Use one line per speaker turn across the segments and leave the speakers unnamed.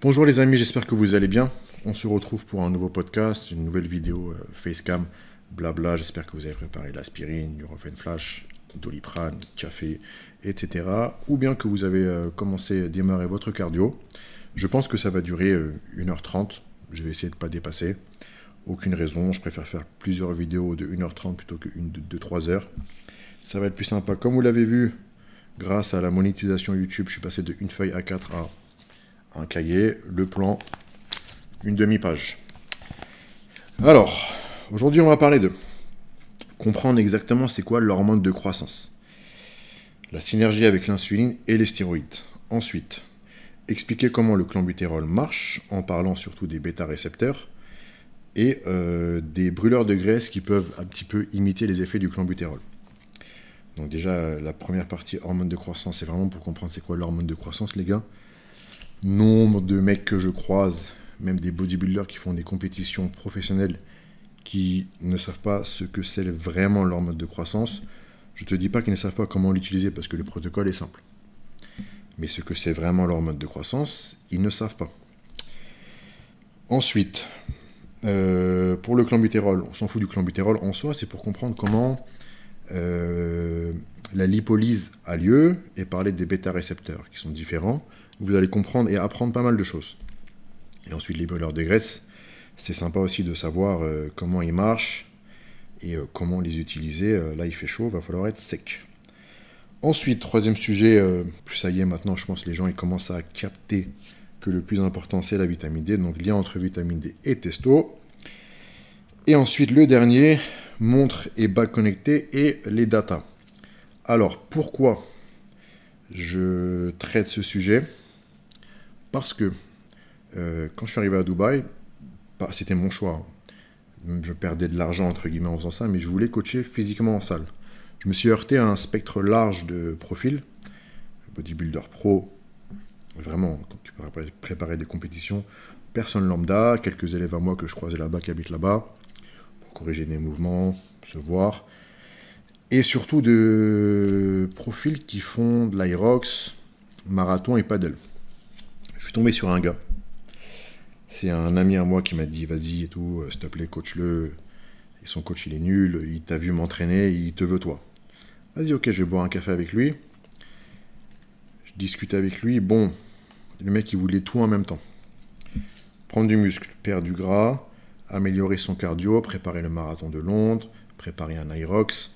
Bonjour les amis, j'espère que vous allez bien. On se retrouve pour un nouveau podcast, une nouvelle vidéo Facecam, blabla. J'espère que vous avez préparé l'aspirine, Nurofen Flash, Doliprane, café, etc. Ou bien que vous avez commencé à démarrer votre cardio. Je pense que ça va durer 1h30. Je vais essayer de ne pas dépasser. Aucune raison, je préfère faire plusieurs vidéos de 1h30 plutôt qu'une de 3 heures. Ça va être plus sympa. Comme vous l'avez vu, grâce à la monétisation YouTube, je suis passé de une feuille A4 à un cahier, le plan, une demi-page. Alors, aujourd'hui on va parler de comprendre exactement c'est quoi l'hormone de croissance, la synergie avec l'insuline et les stéroïdes. Ensuite, expliquer comment le clenbuterol marche en parlant surtout des bêta-récepteurs et des brûleurs de graisse qui peuvent un petit peu imiter les effets du clenbuterol. Donc déjà, la première partie hormone de croissance, c'est vraiment pour comprendre c'est quoi l'hormone de croissance, les gars. Nombre de mecs que je croise, même des bodybuilders qui font des compétitions professionnelles, qui ne savent pas ce que c'est vraiment l'hormone de croissance. Je ne te dis pas qu'ils ne savent pas comment l'utiliser parce que le protocole est simple. Mais ce que c'est vraiment l'hormone de croissance, ils ne savent pas. Ensuite, pour le clenbuterol, on s'en fout du clenbuterol en soi, c'est pour comprendre comment la lipolyse a lieu et parler des bêta-récepteurs qui sont différents. Vous allez comprendre et apprendre pas mal de choses. Et ensuite, les brûleurs de graisse, c'est sympa aussi de savoir comment ils marchent et comment les utiliser. Là, il fait chaud, va falloir être sec. Ensuite, troisième sujet, ça y est, maintenant, je pense que les gens ils commencent à capter que le plus important, c'est la vitamine D. Donc, lien entre vitamine D et testo. Et ensuite, le dernier, montre et bac connecté et les data. Alors, pourquoi je traite ce sujet ? Parce que quand je suis arrivé à Dubaï, c'était mon choix. Je perdais de l'argent, entre guillemets, en faisant ça, mais je voulais coacher physiquement en salle. Je me suis heurté à un spectre large de profils. Bodybuilder pro, vraiment, qui peut préparer des compétitions. Personne lambda, quelques élèves à moi que je croisais là-bas, qui habitent là-bas, pour corriger des mouvements, se voir. Et surtout de profils qui font de l'Aerox, marathon et paddle. Je suis tombé sur un gars. C'est un ami à moi qui m'a dit, vas-y et tout, s'il te plaît, coach-le. Et son coach, il est nul, il t'a vu m'entraîner, il te veut toi. Vas-y, ok, je vais boire un café avec lui. Je discute avec lui. Bon, le mec, il voulait tout en même temps. Prendre du muscle, perdre du gras, améliorer son cardio, préparer le marathon de Londres, préparer un Aerox,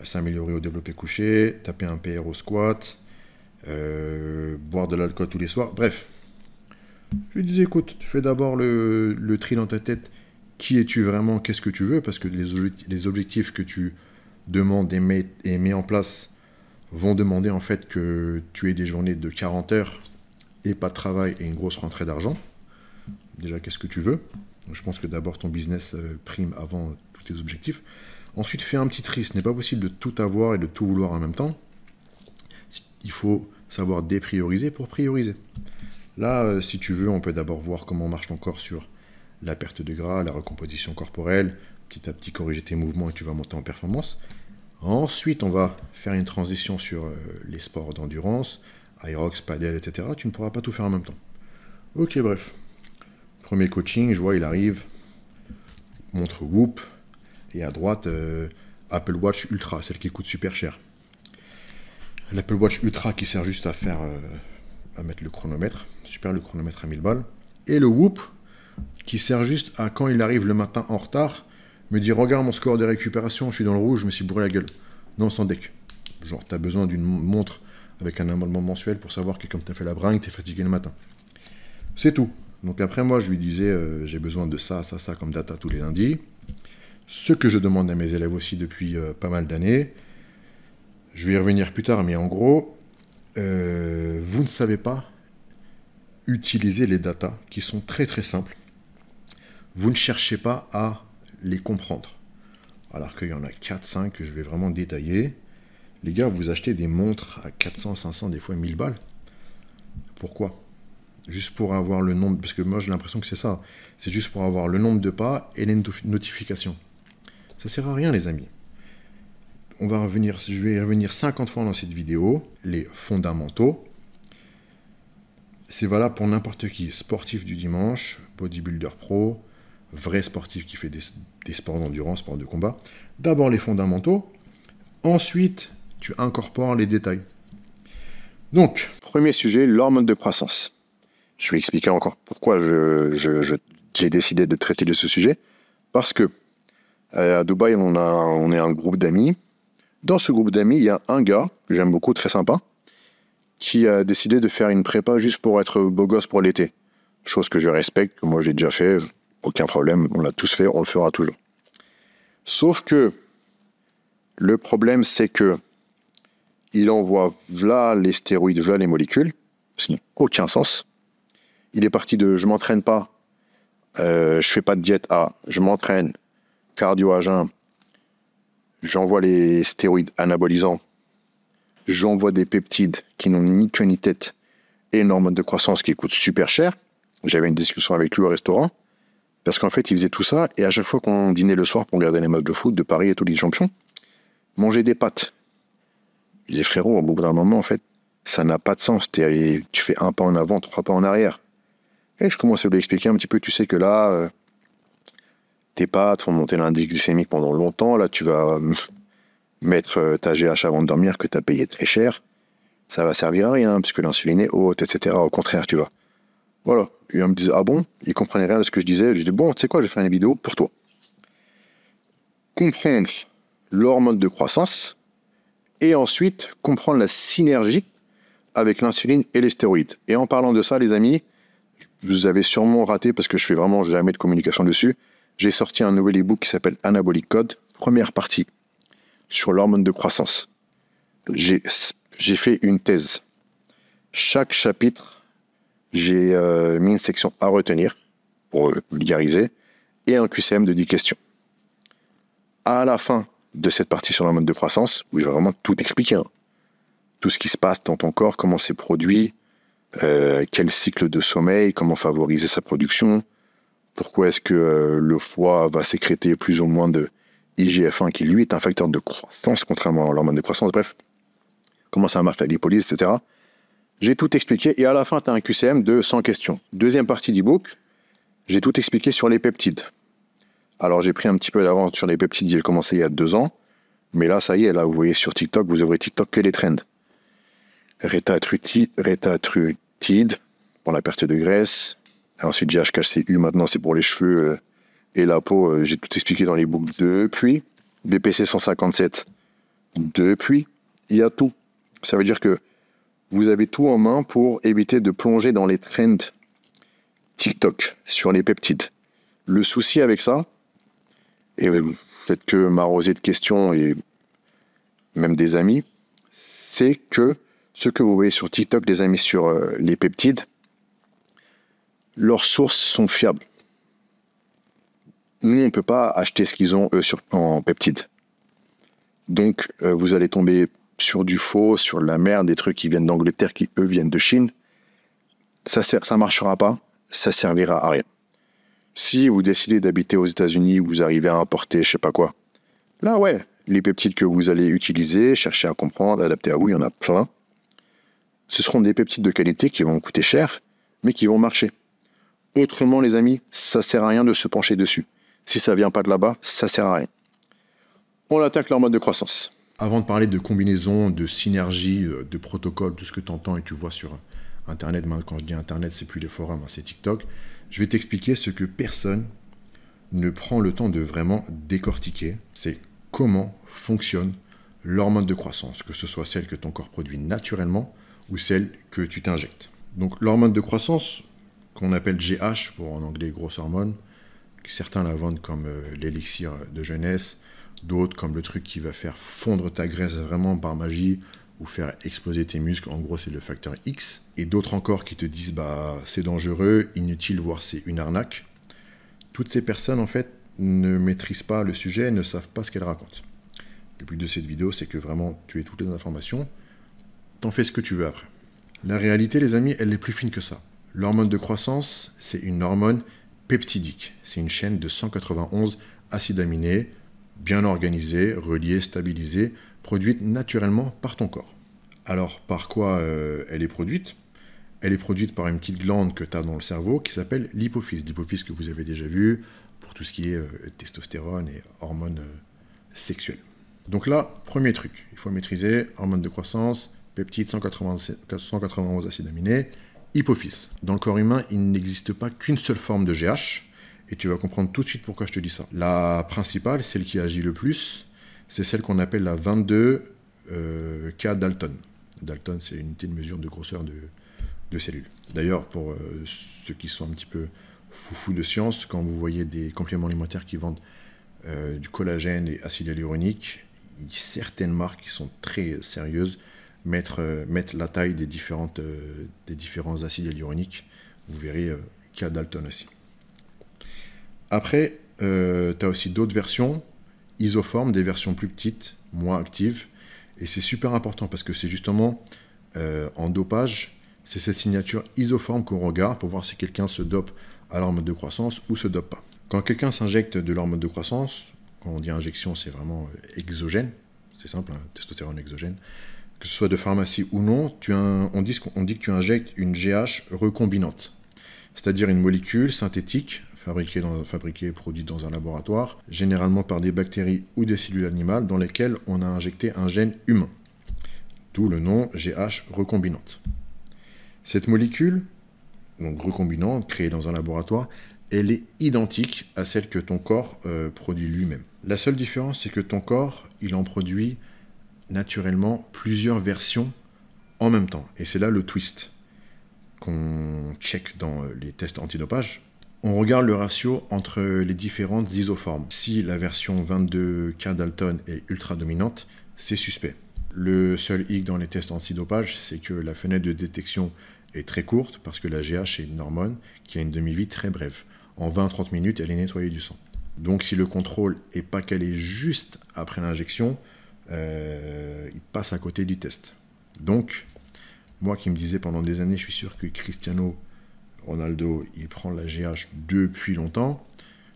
s'améliorer au développé couché, taper un PR au squat, boire de l'alcool tous les soirs, bref. Je lui disais, écoute, fais d'abord le tri dans ta tête. Qui es-tu vraiment? Qu'est-ce que tu veux? Parce que les objectifs que tu demandes et mets en place vont demander en fait que tu aies des journées de 40 heures et pas de travail et une grosse rentrée d'argent. Déjà, qu'est-ce que tu veux? Je pense que d'abord, ton business prime avant tous tes objectifs. Ensuite, fais un petit tri. Ce n'est pas possible de tout avoir et de tout vouloir en même temps. Il faut savoir déprioriser pour prioriser. Là, si tu veux, on peut d'abord voir comment marche ton corps sur la perte de gras, la recomposition corporelle, petit à petit corriger tes mouvements et tu vas monter en performance. Ensuite, on va faire une transition sur les sports d'endurance, Aerox, paddle, etc. Tu ne pourras pas tout faire en même temps. Ok, bref. Premier coaching, je vois, il arrive, montre Whoop, et à droite, Apple Watch Ultra, celle qui coûte super cher. L'Apple Watch Ultra qui sert juste à mettre le chronomètre, super le chronomètre à 1000 balles, et le Whoop qui sert juste à quand il arrive le matin en retard, me dire regarde mon score de récupération, je suis dans le rouge, je me suis brûlé la gueule. Non, sans deck. Genre, t'as besoin d'une montre avec un abonnement mensuel pour savoir que comme t'as fait la bringue, t'es fatigué le matin. C'est tout. Donc après, moi, je lui disais, j'ai besoin de ça comme data tous les lundis. Ce que je demande à mes élèves aussi depuis pas mal d'années. Je vais y revenir plus tard, mais en gros, vous ne savez pas utiliser les datas qui sont très très simples. Vous ne cherchez pas à les comprendre. Alors qu'il y en a 4-5 que je vais vraiment détailler. Les gars, vous achetez des montres à 400, 500, des fois 1000 balles. Pourquoi? Juste pour avoir le nombre, parce que moi j'ai l'impression que c'est ça. C'est juste pour avoir le nombre de pas et les notifications. Ça sert à rien, les amis. Je vais y revenir 50 fois dans cette vidéo. Les fondamentaux. c'est valable pour n'importe qui, sportif du dimanche, bodybuilder pro, vrai sportif qui fait des sports d'endurance, sports de combat. D'abord les fondamentaux, ensuite tu incorpores les détails. Donc, premier sujet, l'hormone de croissance. Je vais expliquer encore pourquoi j'ai décidé de traiter de ce sujet. Parce que à Dubaï, on est un groupe d'amis. Dans ce groupe d'amis, il y a un gars que j'aime beaucoup, très sympa, qui a décidé de faire une prépa juste pour être beau gosse pour l'été. Chose que je respecte, que moi j'ai déjà fait, aucun problème, on l'a tous fait, on le fera toujours. Sauf que le problème, c'est que il envoie v'là les stéroïdes, v'là les molécules, ça n'a aucun sens. Il est parti de je m'entraîne pas, je fais pas de diète à je m'entraîne, cardio à jeun, j'envoie les stéroïdes anabolisants, j'envoie des peptides qui n'ont ni queue ni tête et une hormone de croissance qui coûte super cher. J'avais une discussion avec lui au restaurant parce qu'en fait il faisait tout ça et à chaque fois qu'on dînait le soir pour regarder les matchs de foot de Paris et tous les champions, manger des pâtes. Je disais frérot, au bout d'un moment en fait ça n'a pas de sens, tu fais un pas en avant, 3 pas en arrière. Et je commençais à lui expliquer un petit peu, tu sais que là tes pâtes font monter l'indice glycémique pendant longtemps, là tu vas mettre ta GH avant de dormir que tu as payé très cher, ça va servir à rien puisque l'insuline est haute, etc. Au contraire, tu vois. Voilà. Et on me disait, ah bon? Il comprenait rien de ce que je disais. Je dis, bon, tu sais quoi, je vais faire une vidéo pour toi. Comprendre l'hormone de croissance et ensuite comprendre la synergie avec l'insuline et les stéroïdes. Et en parlant de ça, les amis, vous avez sûrement raté parce que je fais vraiment jamais de communication dessus. J'ai sorti un nouvel e-book qui s'appelle Anabolic Code, première partie sur l'hormone de croissance. J'ai fait une thèse. Chaque chapitre, j'ai mis une section à retenir pour vulgariser et un QCM de 10 questions. À la fin de cette partie sur l'hormone de croissance, où je vais vraiment tout expliquer, hein. Tout ce qui se passe dans ton corps, comment c'est produit, quel cycle de sommeil, comment favoriser sa production, pourquoi est-ce que le foie va sécréter plus ou moins de IGF-1 qui lui est un facteur de croissance contrairement à l'hormone de croissance, bref, comment ça marche la lipolyse, etc. J'ai tout expliqué et à la fin tu as un QCM de 100 questions. Deuxième partie d'e-book, j'ai tout expliqué sur les peptides. Alors j'ai pris un petit peu d'avance sur les peptides, j'ai commencé il y a 2 ans, mais là ça y est, là vous voyez sur TikTok, vous ouvrez TikTok que les trends. Rétatrutide pour la perte de graisse, ensuite GHKCU, maintenant c'est pour les cheveux et la peau, j'ai tout expliqué dans les books depuis, BPC 157 depuis, il y a tout. Ça veut dire que vous avez tout en main pour éviter de plonger dans les trends TikTok sur les peptides. Le souci avec ça, et peut-être que m'arroser de questions et même des amis, c'est que ce que vous voyez sur TikTok, des amis sur les peptides, leurs sources sont fiables. Nous, on ne peut pas acheter ce qu'ils ont, eux, en peptides. Donc, vous allez tomber sur du faux, sur de la merde, des trucs qui viennent d'Angleterre, qui, eux, viennent de Chine. Ça marchera pas, ça servira à rien. Si vous décidez d'habiter aux États-Unis, vous arrivez à importer je sais pas quoi, là, ouais, les peptides que vous allez utiliser, chercher à comprendre, adapter à vous, il y en a plein. Ce seront des peptides de qualité qui vont coûter cher, mais qui vont marcher. Autrement, les amis, ça sert à rien de se pencher dessus. Si ça vient pas de là-bas, ça sert à rien. On attaque l'hormone de croissance. Avant de parler de combinaison, de synergie, de protocole, tout ce que tu entends et tu vois sur Internet, quand je dis Internet, c'est plus les forums, c'est TikTok, je vais t'expliquer ce que personne ne prend le temps de vraiment décortiquer. C'est comment fonctionne l'hormone de croissance, que ce soit celle que ton corps produit naturellement ou celle que tu t'injectes. Donc l'hormone de croissance, qu'on appelle GH, pour en anglais grosse hormone, certains la vendent comme l'élixir de jeunesse, d'autres comme le truc qui va faire fondre ta graisse vraiment par magie ou faire exploser tes muscles, en gros c'est le facteur X, et d'autres encore qui te disent bah c'est dangereux, inutile, voire c'est une arnaque. Toutes ces personnes en fait ne maîtrisent pas le sujet, ne savent pas ce qu'elles racontent. Le but de cette vidéo c'est que vraiment tu aies toutes les informations, t'en fais ce que tu veux après. La réalité les amis, elle est plus fine que ça. L'hormone de croissance, c'est une hormone peptidique. C'est une chaîne de 191 acides aminés, bien organisée, reliée, stabilisée, produite naturellement par ton corps. Alors, par quoi elle est produite? Elle est produite par une petite glande que tu as dans le cerveau qui s'appelle l'hypophyse. L'hypophyse que vous avez déjà vu pour tout ce qui est testostérone et hormones sexuelles. Donc là, premier truc, il faut maîtriser hormones de croissance, peptides, 191 acides aminés, hypophyse. Dans le corps humain, il n'existe pas qu'une seule forme de GH, et tu vas comprendre tout de suite pourquoi je te dis ça. La principale, celle qui agit le plus, c'est celle qu'on appelle la 22 K Dalton. Dalton, c'est une unité de mesure de grosseur de cellules. D'ailleurs, pour ceux qui sont un petit peu foufous de science, quand vous voyez des compléments alimentaires qui vendent du collagène et acide hyaluronique, certaines marques qui sont très sérieuses mettent la taille des différents acides hyaluroniques. Vous verrez qu'il y a Dalton aussi. Après, tu as aussi d'autres versions isoformes, des versions plus petites, moins actives. Et c'est super important parce que c'est justement en dopage, c'est cette signature isoforme qu'on regarde pour voir si quelqu'un se dope à l'hormone de croissance ou se dope pas. Quand quelqu'un s'injecte de l'hormone de croissance, quand on dit injection, c'est vraiment exogène, c'est simple, hein, testostérone exogène, que ce soit de pharmacie ou non, on dit que tu injectes une GH recombinante, c'est-à-dire une molécule synthétique fabriquée, produite dans un laboratoire, généralement par des bactéries ou des cellules animales dans lesquelles on a injecté un gène humain, d'où le nom GH recombinante. Cette molécule, donc recombinante, créée dans un laboratoire, elle est identique à celle que ton corps produit lui-même. La seule différence, c'est que ton corps, il en produit naturellement plusieurs versions en même temps. Et c'est là le twist qu'on check dans les tests antidopage. On regarde le ratio entre les différentes isoformes. Si la version 22K Dalton est ultra dominante, c'est suspect. Le seul hic dans les tests antidopage, c'est que la fenêtre de détection est très courte parce que la GH est une hormone qui a une demi-vie très brève. En 20-30 minutes, elle est nettoyée du sang. Donc si le contrôle n'est pas calé juste après l'injection, il passe à côté du test. Donc, moi qui me disais pendant des années, je suis sûr que Cristiano Ronaldo, il prend la GH depuis longtemps.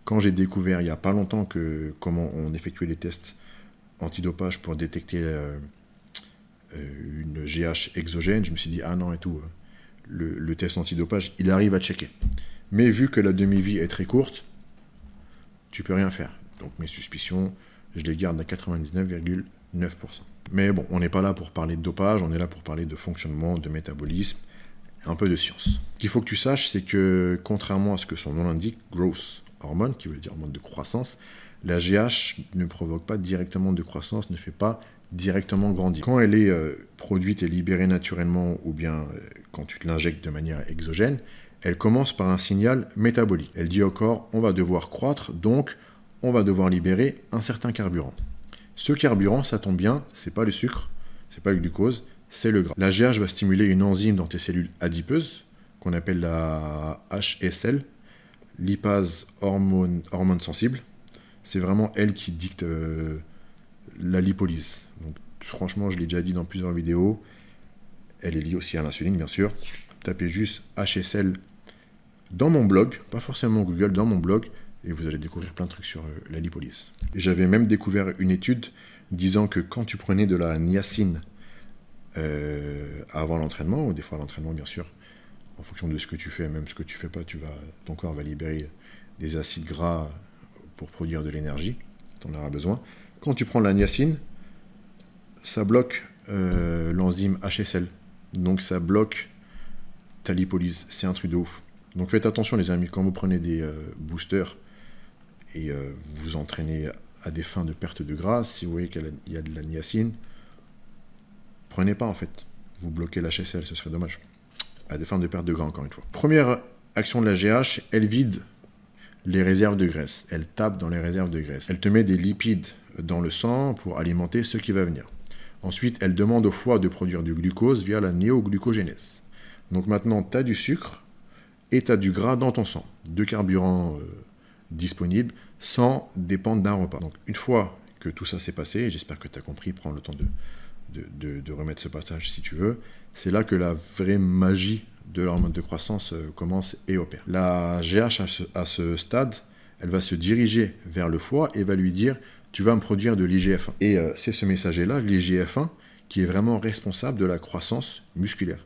Quand j'ai découvert il n'y a pas longtemps comment on effectuait les tests antidopage pour détecter une GH exogène, je me suis dit, ah non et tout, le test antidopage, il arrive à checker. Mais vu que la demi-vie est très courte, tu peux rien faire. Donc mes suspicions, je les garde à 99,9%. Mais bon, on n'est pas là pour parler de dopage, on est là pour parler de fonctionnement, de métabolisme, un peu de science. Ce qu'il faut que tu saches, c'est que contrairement à ce que son nom l'indique, growth hormone, qui veut dire hormone de croissance, la GH ne provoque pas directement de croissance, ne fait pas directement grandir. Quand elle est produite et libérée naturellement, ou bien quand tu l'injectes de manière exogène, elle commence par un signal métabolique. Elle dit au corps, on va devoir croître, donc on va devoir libérer un certain carburant. Ce carburant, ça tombe bien, c'est pas le sucre, c'est pas le glucose, c'est le gras. La GH va stimuler une enzyme dans tes cellules adipeuses, qu'on appelle la HSL, lipase hormone sensible. C'est vraiment elle qui dicte la lipolyse. Donc, franchement, je l'ai déjà dit dans plusieurs vidéos, elle est liée aussi à l'insuline, bien sûr. Tapez juste HSL dans mon blog, pas forcément Google, dans mon blog, et vous allez découvrir plein de trucs sur la lipolyse. J'avais même découvert une étude disant que quand tu prenais de la niacine avant l'entraînement, ou des fois à l'entraînement bien sûr, en fonction de ce que tu fais, même ce que tu fais pas, ton corps va libérer des acides gras pour produire de l'énergie, tu en auras besoin. Quand tu prends la niacine, ça bloque l'enzyme HSL, donc ça bloque ta lipolyse, c'est un truc de ouf. Donc faites attention les amis, quand vous prenez des boosters et vous vous entraînez à des fins de perte de gras, si vous voyez qu'il y a de la niacine, prenez pas en fait. Vous bloquez l'HSL, ce serait dommage. À des fins de perte de gras, encore une fois. Première action de la GH, elle vide les réserves de graisse. Elle tape dans les réserves de graisse. Elle te met des lipides dans le sang pour alimenter ce qui va venir. Ensuite, elle demande au foie de produire du glucose via la néoglucogénèse. Donc maintenant, tu as du sucre et tu as du gras dans ton sang. Deux carburants disponibles sans dépendre d'un repas. Donc une fois que tout ça s'est passé, j'espère que tu as compris, prends le temps de remettre ce passage si tu veux, c'est là que la vraie magie de l'hormone de croissance commence et opère. La GH à ce stade, elle va se diriger vers le foie et va lui dire « tu vas me produire de l'IGF-1 ». Et c'est ce messager-là, l'IGF-1, qui est vraiment responsable de la croissance musculaire.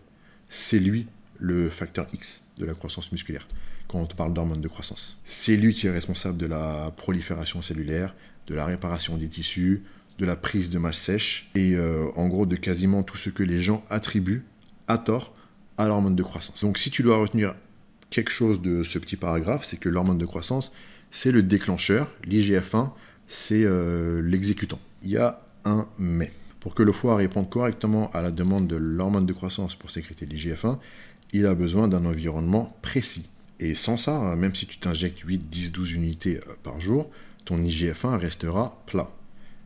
C'est lui le facteur X de la croissance musculaire, quand on parle d'hormones de croissance. C'est lui qui est responsable de la prolifération cellulaire, de la réparation des tissus, de la prise de masse sèche, et en gros de quasiment tout ce que les gens attribuent à tort à l'hormone de croissance. Donc si tu dois retenir quelque chose de ce petit paragraphe, c'est que l'hormone de croissance, c'est le déclencheur, l'IGF-1, c'est l'exécutant. Il y a un mais. Pour que le foie réponde correctement à la demande de l'hormone de croissance pour sécréter l'IGF-1, il a besoin d'un environnement précis. Et sans ça, même si tu t'injectes 8, 10, 12 unités par jour, ton IGF-1 restera plat.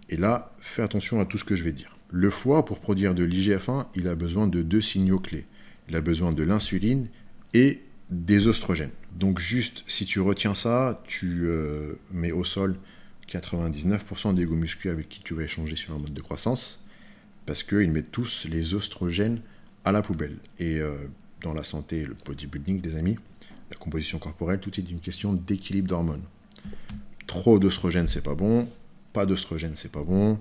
Et là, fais attention à tout ce que je vais dire. Le foie, pour produire de l'IGF-1, il a besoin de 2 signaux clés. Il a besoin de l'insuline et des oestrogènes. Donc juste, si tu retiens ça, tu mets au sol 99% des go-muscu avec qui tu vas échanger sur l'hormone de croissance, parce qu'ils mettent tous les oestrogènes à la poubelle. Et dans la santé, le bodybuilding, les amis, la composition corporelle, tout est une question d'équilibre d'hormones. Trop d'oestrogènes, c'est pas bon. Pas d'oestrogènes, c'est pas bon.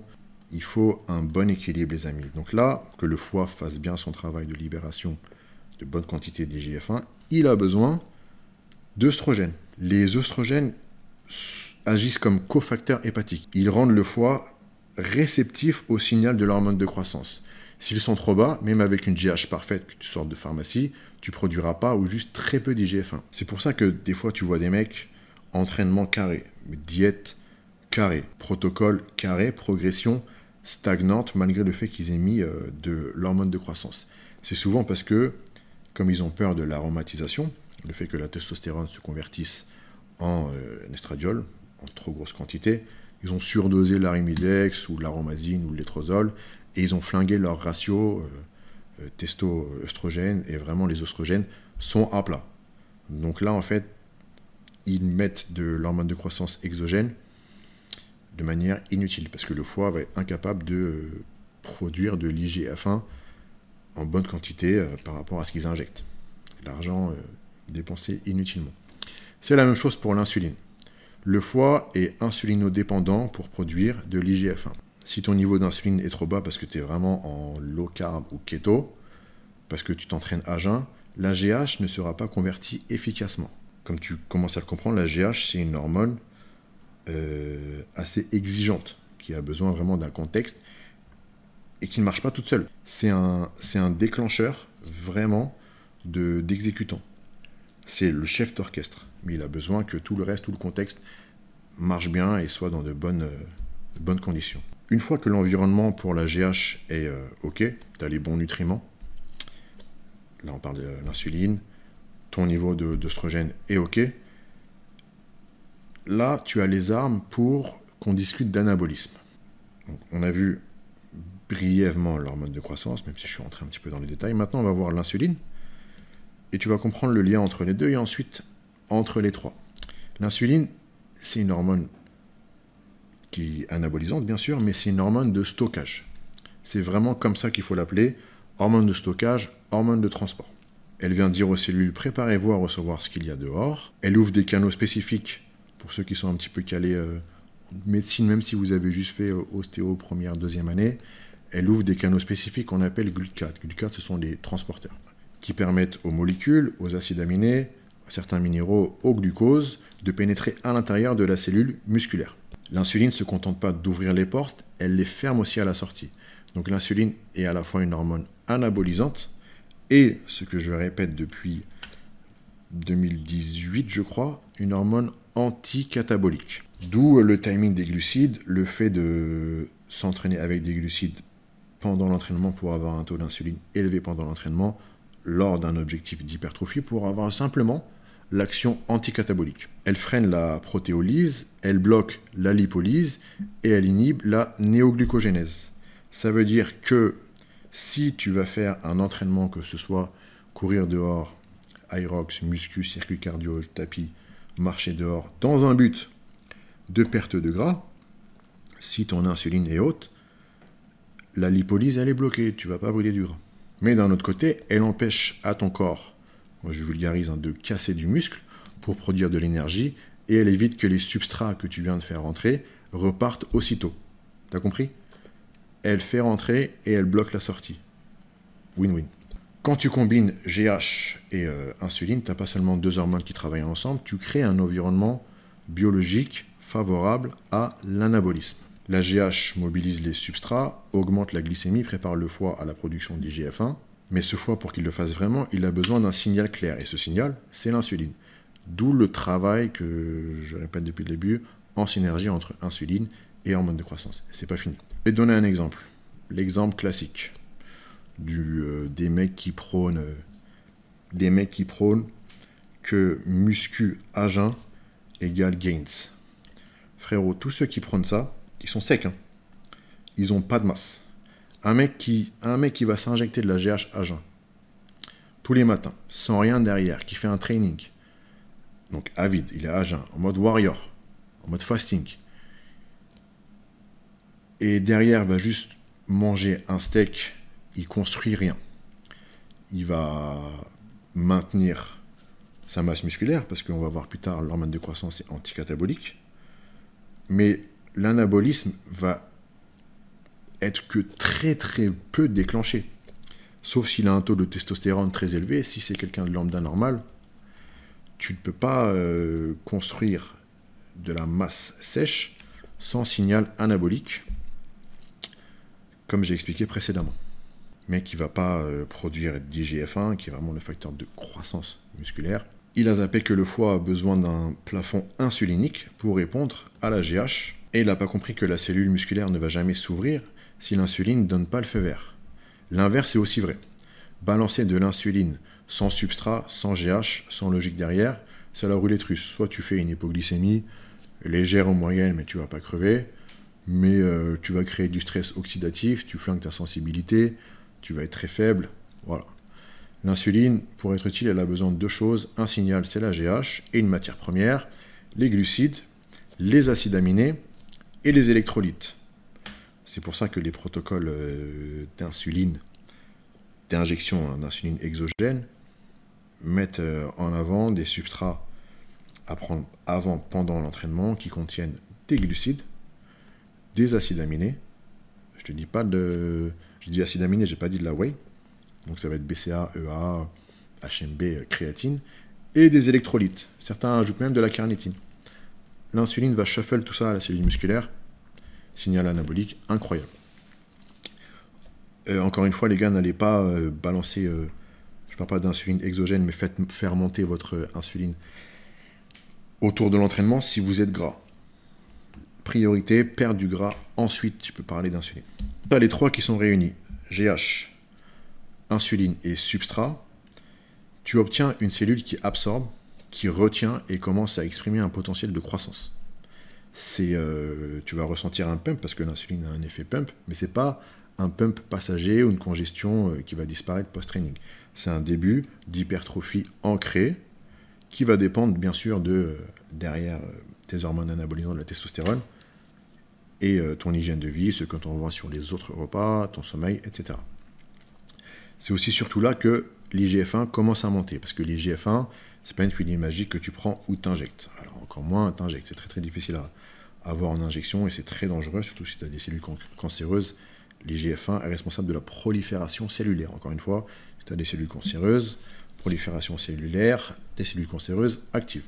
Il faut un bon équilibre, les amis. Donc là, que le foie fasse bien son travail de libération de bonne quantité d'IGF-1, il a besoin d'œstrogènes. Les œstrogènes agissent comme cofacteurs hépatiques. Ils rendent le foie réceptif au signal de l'hormone de croissance. S'ils sont trop bas, même avec une GH parfaite que tu sortes de pharmacie, tu ne produiras pas ou juste très peu d'IGF-1. C'est pour ça que des fois tu vois des mecs, entraînement carré, diète carré, protocole carré, progression stagnante malgré le fait qu'ils aient mis de l'hormone de croissance. C'est souvent parce que, comme ils ont peur de l'aromatisation, le fait que la testostérone se convertisse en estradiol, en trop grosse quantité, ils ont surdosé l'arimidex ou l'aromazine ou le létrozole et ils ont flingué leur ratio testo-œstrogène et vraiment les oestrogènes sont à plat. Donc là, en fait, ils mettent de l'hormone de croissance exogène de manière inutile parce que le foie va être incapable de produire de l'IGF-1 en bonne quantité par rapport à ce qu'ils injectent. L'argent dépensé inutilement. C'est la même chose pour l'insuline. Le foie est insulinodépendant pour produire de l'IGF-1. Si ton niveau d'insuline est trop bas parce que tu es vraiment en low carb ou keto, parce que tu t'entraînes à jeun, la GH ne sera pas convertie efficacement. Comme tu commences à le comprendre, la GH, c'est une hormone assez exigeante, qui a besoin vraiment d'un contexte et qui ne marche pas toute seule. C'est un déclencheur vraiment d'exécutant. C'est le chef d'orchestre, mais il a besoin que tout le reste, tout le contexte marche bien et soit dans de bonnes conditions. Une fois que l'environnement pour la GH est OK, tu as les bons nutriments, là on parle de l'insuline, ton niveau d'œstrogène est OK, là tu as les armes pour qu'on discute d'anabolisme. Donc, on a vu brièvement l'hormone de croissance, même si je suis rentré un petit peu dans les détails. Maintenant on va voir l'insuline, et tu vas comprendre le lien entre les deux et ensuite entre les trois. L'insuline, c'est une hormone qui est anabolisante, bien sûr, mais c'est une hormone de stockage. C'est vraiment comme ça qu'il faut l'appeler, hormone de stockage, hormone de transport. Elle vient dire aux cellules, préparez-vous à recevoir ce qu'il y a dehors. Elle ouvre des canaux spécifiques, pour ceux qui sont un petit peu calés en médecine, même si vous avez juste fait ostéo première, deuxième année, elle ouvre des canaux spécifiques qu'on appelle glucates. Glucates, ce sont les transporteurs, qui permettent aux molécules, aux acides aminés, à certains minéraux, au glucose, de pénétrer à l'intérieur de la cellule musculaire. L'insuline ne se contente pas d'ouvrir les portes, elle les ferme aussi à la sortie. Donc l'insuline est à la fois une hormone anabolisante et, ce que je répète depuis 2018, je crois, une hormone anticatabolique. D'où le timing des glucides, le fait de s'entraîner avec des glucides pendant l'entraînement pour avoir un taux d'insuline élevé pendant l'entraînement, lors d'un objectif d'hypertrophie, pour avoir simplement l'action anticatabolique. Elle freine la protéolyse, elle bloque la lipolyse et elle inhibe la néoglucogénèse. Ça veut dire que si tu vas faire un entraînement, que ce soit courir dehors, aerox, muscu, circuit cardio, tapis, marcher dehors, dans un but de perte de gras, si ton insuline est haute, la lipolyse elle est bloquée, tu ne vas pas brûler du gras. Mais d'un autre côté, elle empêche à ton corps, moi je vulgarise, de casser du muscle pour produire de l'énergie, et elle évite que les substrats que tu viens de faire rentrer repartent aussitôt. T'as compris? Elle fait rentrer et elle bloque la sortie. Win-win. Quand tu combines GH et insuline, tu n'as pas seulement deux hormones qui travaillent ensemble, tu crées un environnement biologique favorable à l'anabolisme. La GH mobilise les substrats, augmente la glycémie, prépare le foie à la production d'IGF-1, mais ce foie, pour qu'il le fasse vraiment, il a besoin d'un signal clair, et ce signal, c'est l'insuline. D'où le travail que je répète depuis le début, en synergie entre insuline et hormone de croissance. C'est pas fini. Je vais te donner un exemple. L'exemple classique des mecs qui prônent que muscu à jeun égale gains. Frérot, tous ceux qui prônent ça, ils sont secs. Hein. Ils n'ont pas de masse. Un mec qui va s'injecter de la GH à jeun tous les matins, sans rien derrière, qui fait un training, donc avide, il est à jeun, en mode warrior, en mode fasting, et derrière va juste manger un steak, il construit rien. Il va maintenir sa masse musculaire, parce qu'on va voir plus tard, l'hormone de croissance est anticatabolique, mais l'anabolisme va être que très très peu déclenché. Sauf s'il a un taux de testostérone très élevé, si c'est quelqu'un de lambda normal, tu ne peux pas construire de la masse sèche sans signal anabolique, comme j'ai expliqué précédemment. Mais qui ne va pas produire d'IGF-1, qui est vraiment le facteur de croissance musculaire. Il a zappé que le foie a besoin d'un plafond insulinique pour répondre à la GH, et il n'a pas compris que la cellule musculaire ne va jamais s'ouvrir si l'insuline ne donne pas le feu vert. L'inverse est aussi vrai. Balancer de l'insuline sans substrat, sans GH, sans logique derrière, c'est la roulette russe. Soit tu fais une hypoglycémie légère ou moyenne, mais tu ne vas pas crever, mais tu vas créer du stress oxydatif, tu flingues ta sensibilité, tu vas être très faible, voilà. L'insuline, pour être utile, elle a besoin de deux choses. Un signal, c'est la GH, et une matière première, les glucides, les acides aminés et les électrolytes. C'est pour ça que les protocoles d'insuline, d'injection d'insuline exogène, mettent en avant des substrats à prendre avant, pendant l'entraînement, qui contiennent des glucides, des acides aminés. Je te dis pas de... Je dis acides aminés, j'ai pas dit de la whey. Donc ça va être BCA, EA, HMB, créatine, et des électrolytes. Certains ajoutent même de la carnitine. L'insuline va shuffle tout ça à la cellule musculaire. Signal anabolique incroyable. Encore une fois, les gars, n'allez pas balancer, je ne parle pas d'insuline exogène, mais faites faire monter votre insuline autour de l'entraînement si vous êtes gras. Priorité, perdre du gras, ensuite tu peux parler d'insuline. Tu as les trois qui sont réunis, GH, insuline et substrat. Tu obtiens une cellule qui absorbe, qui retient et commence à exprimer un potentiel de croissance. Tu vas ressentir un pump parce que l'insuline a un effet pump, mais ce n'est pas un pump passager ou une congestion qui va disparaître post-training. C'est un début d'hypertrophie ancrée qui va dépendre bien sûr derrière tes hormones anabolisantes de la testostérone et ton hygiène de vie, ce que tu voit sur les autres repas, ton sommeil, etc. C'est aussi surtout là que l'IGF-1 commence à monter, parce que l'IGF-1, c'est pas une pilule magique que tu prends ou t'injectes. Alors encore moins t'injectes, c'est très très difficile à avoir en injection et c'est très dangereux, surtout si tu as des cellules cancéreuses. L'IGF-1 est responsable de la prolifération cellulaire. Encore une fois, si tu as des cellules cancéreuses, prolifération cellulaire, des cellules cancéreuses actives.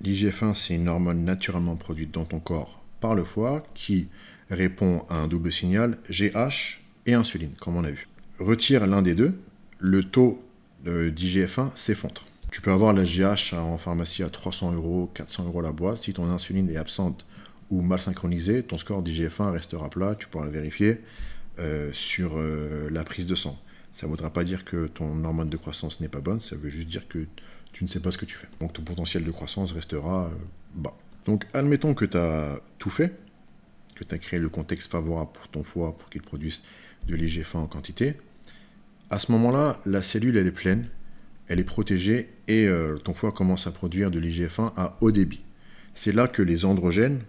L'IGF-1, c'est une hormone naturellement produite dans ton corps par le foie qui répond à un double signal GH et insuline, comme on a vu. Retire l'un des deux, le taux d'IGF-1 s'effondre. Tu peux avoir la GH en pharmacie à 300 €, 400 € la boîte. Si ton insuline est absente ou mal synchronisée, ton score d'IGF-1 restera plat. Tu pourras le vérifier sur la prise de sang. Ça ne voudra pas dire que ton hormone de croissance n'est pas bonne, ça veut juste dire que tu ne sais pas ce que tu fais. Donc ton potentiel de croissance restera bas. Donc admettons que tu as tout fait, que tu as créé le contexte favorable pour ton foie pour qu'il produise de l'IGF-1 en quantité. À ce moment-là, la cellule elle est pleine, elle est protégée et ton foie commence à produire de l'IGF-1 à haut débit. C'est là que les androgènes,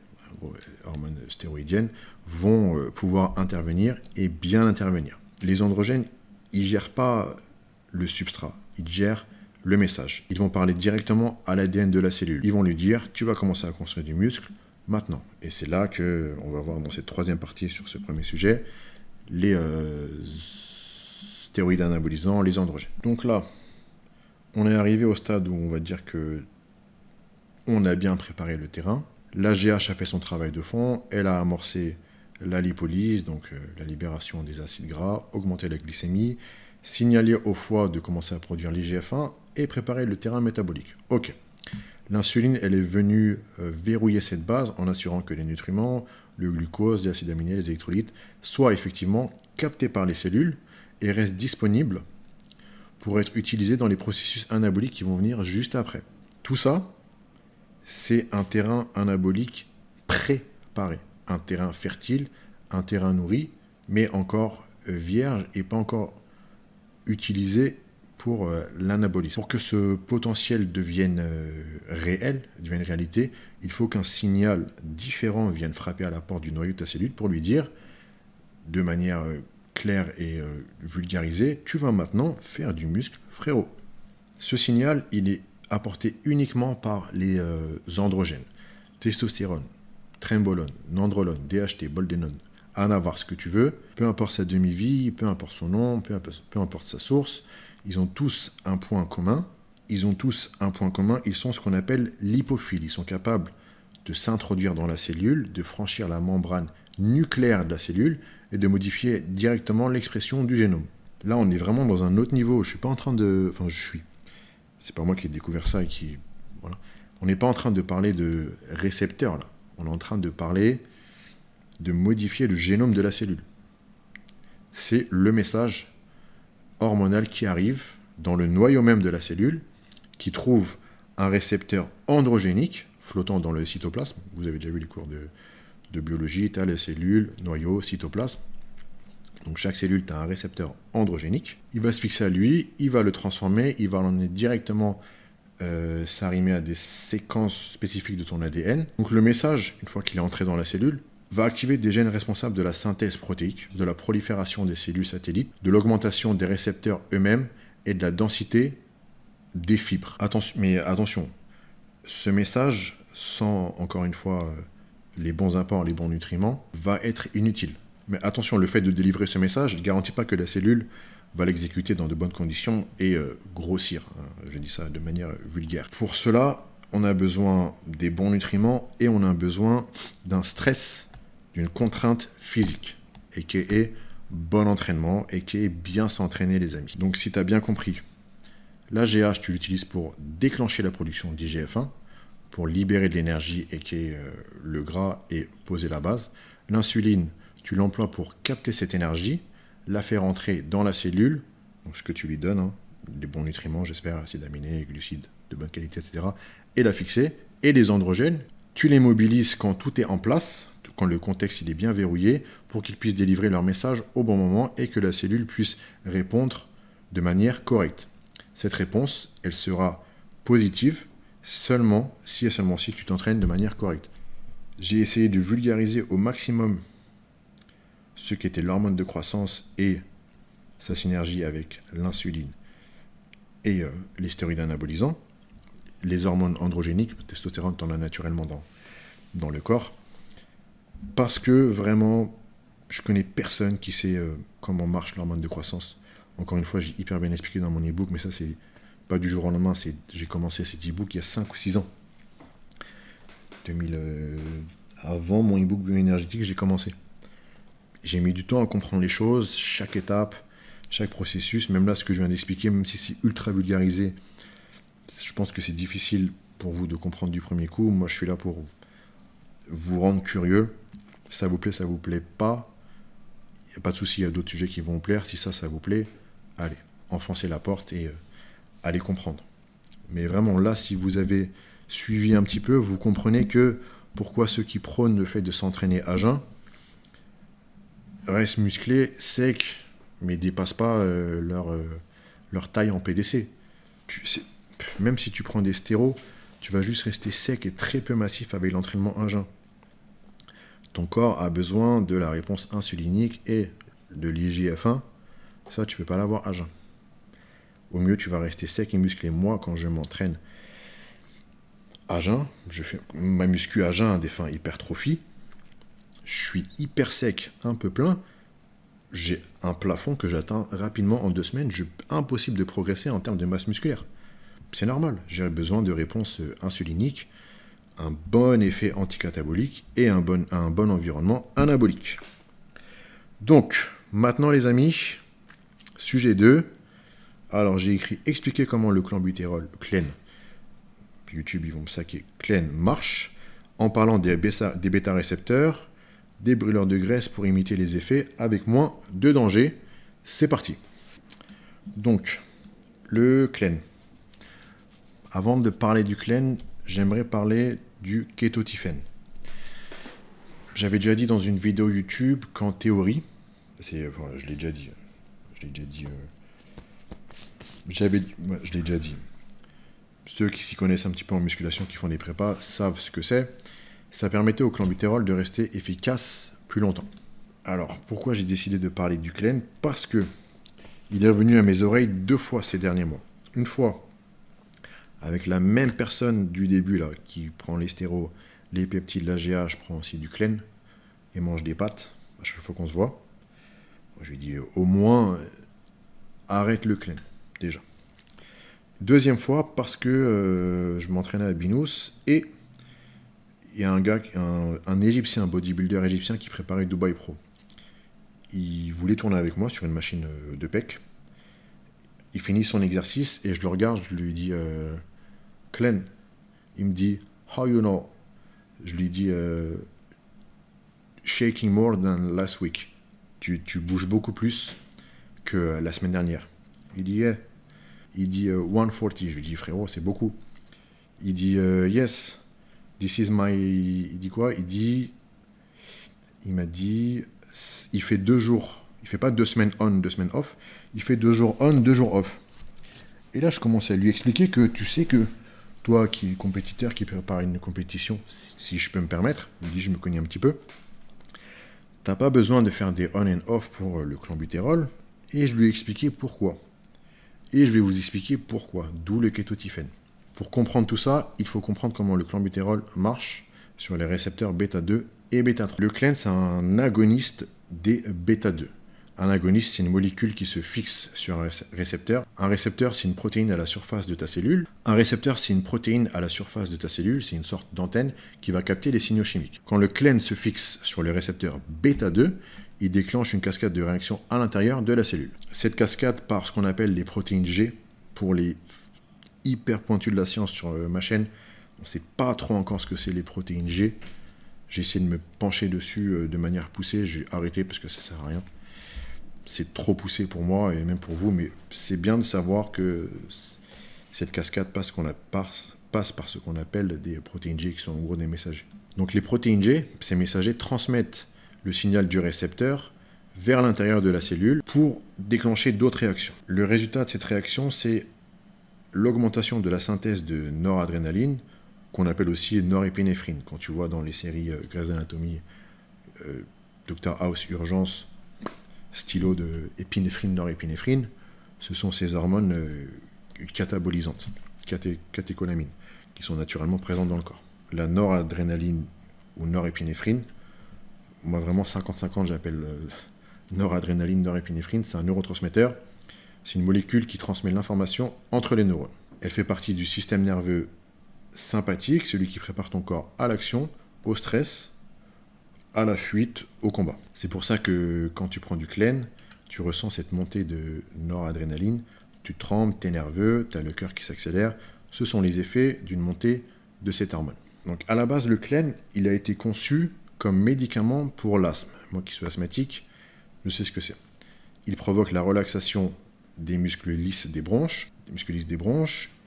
hormones stéroïdiennes, vont pouvoir intervenir et bien intervenir. Les androgènes, ils ne gèrent pas le substrat, ils gèrent le message. Ils vont parler directement à l'ADN de la cellule. Ils vont lui dire, tu vas commencer à construire du muscle maintenant. Et c'est là qu'on va voir dans cette troisième partie sur ce premier sujet, les stéroïdes anabolisants, les androgènes. Donc là, on est arrivé au stade où on va dire que on a bien préparé le terrain. La GH a fait son travail de fond, elle a amorcé la lipolyse, donc la libération des acides gras, augmenté la glycémie, signalé au foie de commencer à produire l'IGF-1 et préparer le terrain métabolique. Ok. L'insuline, elle est venue verrouiller cette base en assurant que les nutriments, le glucose, les acides aminés, les électrolytes soient effectivement captés par les cellules et restent disponibles pour être utilisés dans les processus anaboliques qui vont venir juste après. Tout ça, c'est un terrain anabolique préparé, un terrain fertile, un terrain nourri, mais encore vierge et pas encore utilisé pour l'anabolisme. Pour que ce potentiel devienne réel, devienne réalité, il faut qu'un signal différent vienne frapper à la porte du noyau de ta cellule pour lui dire, de manière claire et vulgarisée, tu vas maintenant faire du muscle, frérot. Ce signal, il est apporté uniquement par les androgènes. Testostérone, trembolone, nandrolone, DHT, boldenone, anavar, ce que tu veux, peu importe sa demi-vie, peu importe son nom, peu importe sa source, ils ont tous un point commun. Ils sont ce qu'on appelle lipophiles. Ils sont capables de s'introduire dans la cellule, de franchir la membrane nucléaire de la cellule et de modifier directement l'expression du génome. Là, on est vraiment dans un autre niveau. Je suis pas en train de... Enfin, je suis. C'est pas moi qui ai découvert ça et qui... Voilà. On n'est pas en train de parler de récepteurs, là. On est en train de parler de modifier le génome de la cellule. C'est le message hormonal qui arrive dans le noyau même de la cellule, qui trouve un récepteur androgénique flottant dans le cytoplasme. Vous avez déjà vu les cours de biologie, tu as les cellules, noyau, cytoplasme. Donc chaque cellule, tu as un récepteur androgénique. Il va se fixer à lui, il va le transformer, il va l'emmener directement s'arrimer à des séquences spécifiques de ton ADN. Donc le message, une fois qu'il est entré dans la cellule, va activer des gènes responsables de la synthèse protéique, de la prolifération des cellules satellites, de l'augmentation des récepteurs eux-mêmes et de la densité des fibres. Mais attention, ce message, sans, encore une fois, les bons apports, les bons nutriments, va être inutile. Mais attention, le fait de délivrer ce message ne garantit pas que la cellule va l'exécuter dans de bonnes conditions et grossir. Je dis ça de manière vulgaire. Pour cela, on a besoin des bons nutriments et on a besoin d'un stress, d'une contrainte physique, et qui est bon entraînement, et qui est bien s'entraîner, les amis. Donc si tu as bien compris, la GH, tu l'utilises pour déclencher la production d'IGF-1, pour libérer de l'énergie, et qui est le gras, et poser la base. L'insuline, tu l'emploies pour capter cette énergie, la faire entrer dans la cellule, donc ce que tu lui donnes, hein, des bons nutriments, j'espère, acides aminés, glucides de bonne qualité, etc., et la fixer. Et les androgènes, tu les mobilises quand tout est en place, quand le contexte il est bien verrouillé, pour qu'ils puissent délivrer leur message au bon moment et que la cellule puisse répondre de manière correcte. Cette réponse, elle sera positive seulement si tu t'entraînes de manière correcte. J'ai essayé de vulgariser au maximum ce qu'était l'hormone de croissance et sa synergie avec l'insuline et les stéroïdes anabolisants. Les hormones androgéniques, le testostérone, tu en as naturellement dans le corps. Parce que vraiment, je connais personne qui sait comment marche l'hormone de croissance. Encore une fois, j'ai hyper bien expliqué dans mon e-book, mais ça, c'est pas du jour au lendemain. J'ai commencé cet e-book il y a 5 ou 6 ans. Avant mon e-book bioénergétique, j'ai commencé. J'ai mis du temps à comprendre les choses, chaque étape, chaque processus. Même là, ce que je viens d'expliquer, même si c'est ultra vulgarisé, je pense que c'est difficile pour vous de comprendre du premier coup. Moi, je suis là pour vous rendre curieux. Ça vous plaît pas. Il n'y a pas de souci, il y a d'autres sujets qui vont vous plaire. Si ça vous plaît, allez, enfoncez la porte et allez comprendre. Mais vraiment, là, si vous avez suivi un petit peu, vous comprenez que pourquoi ceux qui prônent le fait de s'entraîner à jeun restent musclés, secs, mais ne dépassent pas leur taille en PDC. Même si tu prends des stéros, tu vas juste rester sec et très peu massif avec l'entraînement à jeun. Ton corps a besoin de la réponse insulinique et de l'IGF-1. Ça, tu ne peux pas l'avoir à jeun. Au mieux, tu vas rester sec et musclé. Moi, quand je m'entraîne à jeun, je fais ma muscu à jeun à des fins hypertrophie. Je suis hyper sec, un peu plein. j'ai un plafond que j'atteins rapidement en 2 semaines. Impossible de progresser en termes de masse musculaire. C'est normal, j'ai besoin de réponses insuliniques, un bon effet anticatabolique et un bon environnement anabolique. Donc, maintenant les amis, sujet 2. Alors j'ai écrit expliquer comment le clenbutérol, Clen, YouTube ils vont me saquer, Clen marche, en parlant des bêta-récepteurs, des brûleurs de graisse pour imiter les effets avec moins de danger. C'est parti. Donc, le Clen. Avant de parler du Clen, j'aimerais parler du kétotifène. J'avais déjà dit dans une vidéo YouTube qu'en théorie, je l'ai déjà dit, ceux qui s'y connaissent un petit peu en musculation, qui font des prépas, savent ce que c'est. Ça permettait au clenbutérol de rester efficace plus longtemps. Alors, pourquoi j'ai décidé de parler du Clen? Parce que il est revenu à mes oreilles 2 fois ces derniers mois. Une fois, avec la même personne du début, là, qui prend les stéros, les peptides, l'AGA, je prends aussi du Clen, et mange des pâtes, à chaque fois qu'on se voit. Je lui dis, au moins, arrête le Clen, déjà. Deuxième fois, parce que je m'entraînais à Binous, et il y a un gars, un Égyptien, un bodybuilder égyptien qui préparait Dubai Pro. Il voulait tourner avec moi sur une machine de pec. Il finit son exercice et je le regarde, je lui dis Clen. Il me dit How you know? Je lui dis Shaking more than last week. Tu bouges beaucoup plus que la semaine dernière. Il dit yeah. Il dit 140. Je lui dis frérot, c'est beaucoup. Il dit yes. This is my... Il dit quoi? Il m'a dit, il fait 2 jours. Il fait pas 2 semaines on, 2 semaines off. Il fait 2 jours on, 2 jours off. Et là, je commence à lui expliquer que tu sais que toi, qui es compétiteur, qui prépare une compétition, si je peux me permettre, il dit, je me connais un petit peu, t'as pas besoin de faire des on and off pour le clenbutérol. Et je lui ai expliqué pourquoi. Et je vais vous expliquer pourquoi, d'où le kétotifène. Pour comprendre tout ça, il faut comprendre comment le clenbutérol marche sur les récepteurs bêta-2 et bêta-3. Le Clen, c'est un agoniste des bêta-2. Un agoniste, c'est une molécule qui se fixe sur un récepteur. Un récepteur, c'est une protéine à la surface de ta cellule. Un récepteur, c'est une protéine à la surface de ta cellule. C'est une sorte d'antenne qui va capter les signaux chimiques. Quand le Clen se fixe sur le récepteur bêta-2, il déclenche une cascade de réactions à l'intérieur de la cellule. Cette cascade par ce qu'on appelle les protéines G. Pour les hyper pointus de la science sur ma chaîne, on ne sait pas trop encore ce que c'est les protéines G. J'ai essayé de me pencher dessus de manière poussée. J'ai arrêté parce que ça ne sert à rien. C'est trop poussé pour moi et même pour vous, mais c'est bien de savoir que cette cascade passe par ce qu'on appelle des protéines G, qui sont en gros des messagers. Donc les protéines G, ces messagers transmettent le signal du récepteur vers l'intérieur de la cellule pour déclencher d'autres réactions. Le résultat de cette réaction, c'est l'augmentation de la synthèse de noradrénaline, qu'on appelle aussi norépinéphrine. Quand tu vois dans les séries Grey's Anatomy, Dr House Urgence, stylo de épinéphrine, norépinéphrine, ce sont ces hormones catabolisantes, catécholamines, qui sont naturellement présentes dans le corps. La noradrénaline ou norépinéphrine, moi vraiment 50-50 j'appelle noradrénaline, norépinéphrine, c'est un neurotransmetteur, c'est une molécule qui transmet l'information entre les neurones. Elle fait partie du système nerveux sympathique, celui qui prépare ton corps à l'action, au stress, à la fuite, au combat. C'est pour ça que quand tu prends du Clen, tu ressens cette montée de noradrénaline, tu trembles, tu es nerveux, tu as le cœur qui s'accélère. Ce sont les effets d'une montée de cette hormone. Donc à la base, le Clen, il a été conçu comme médicament pour l'asthme. Moi qui suis asthmatique, je sais ce que c'est. Il provoque la relaxation des muscles lisses des bronches,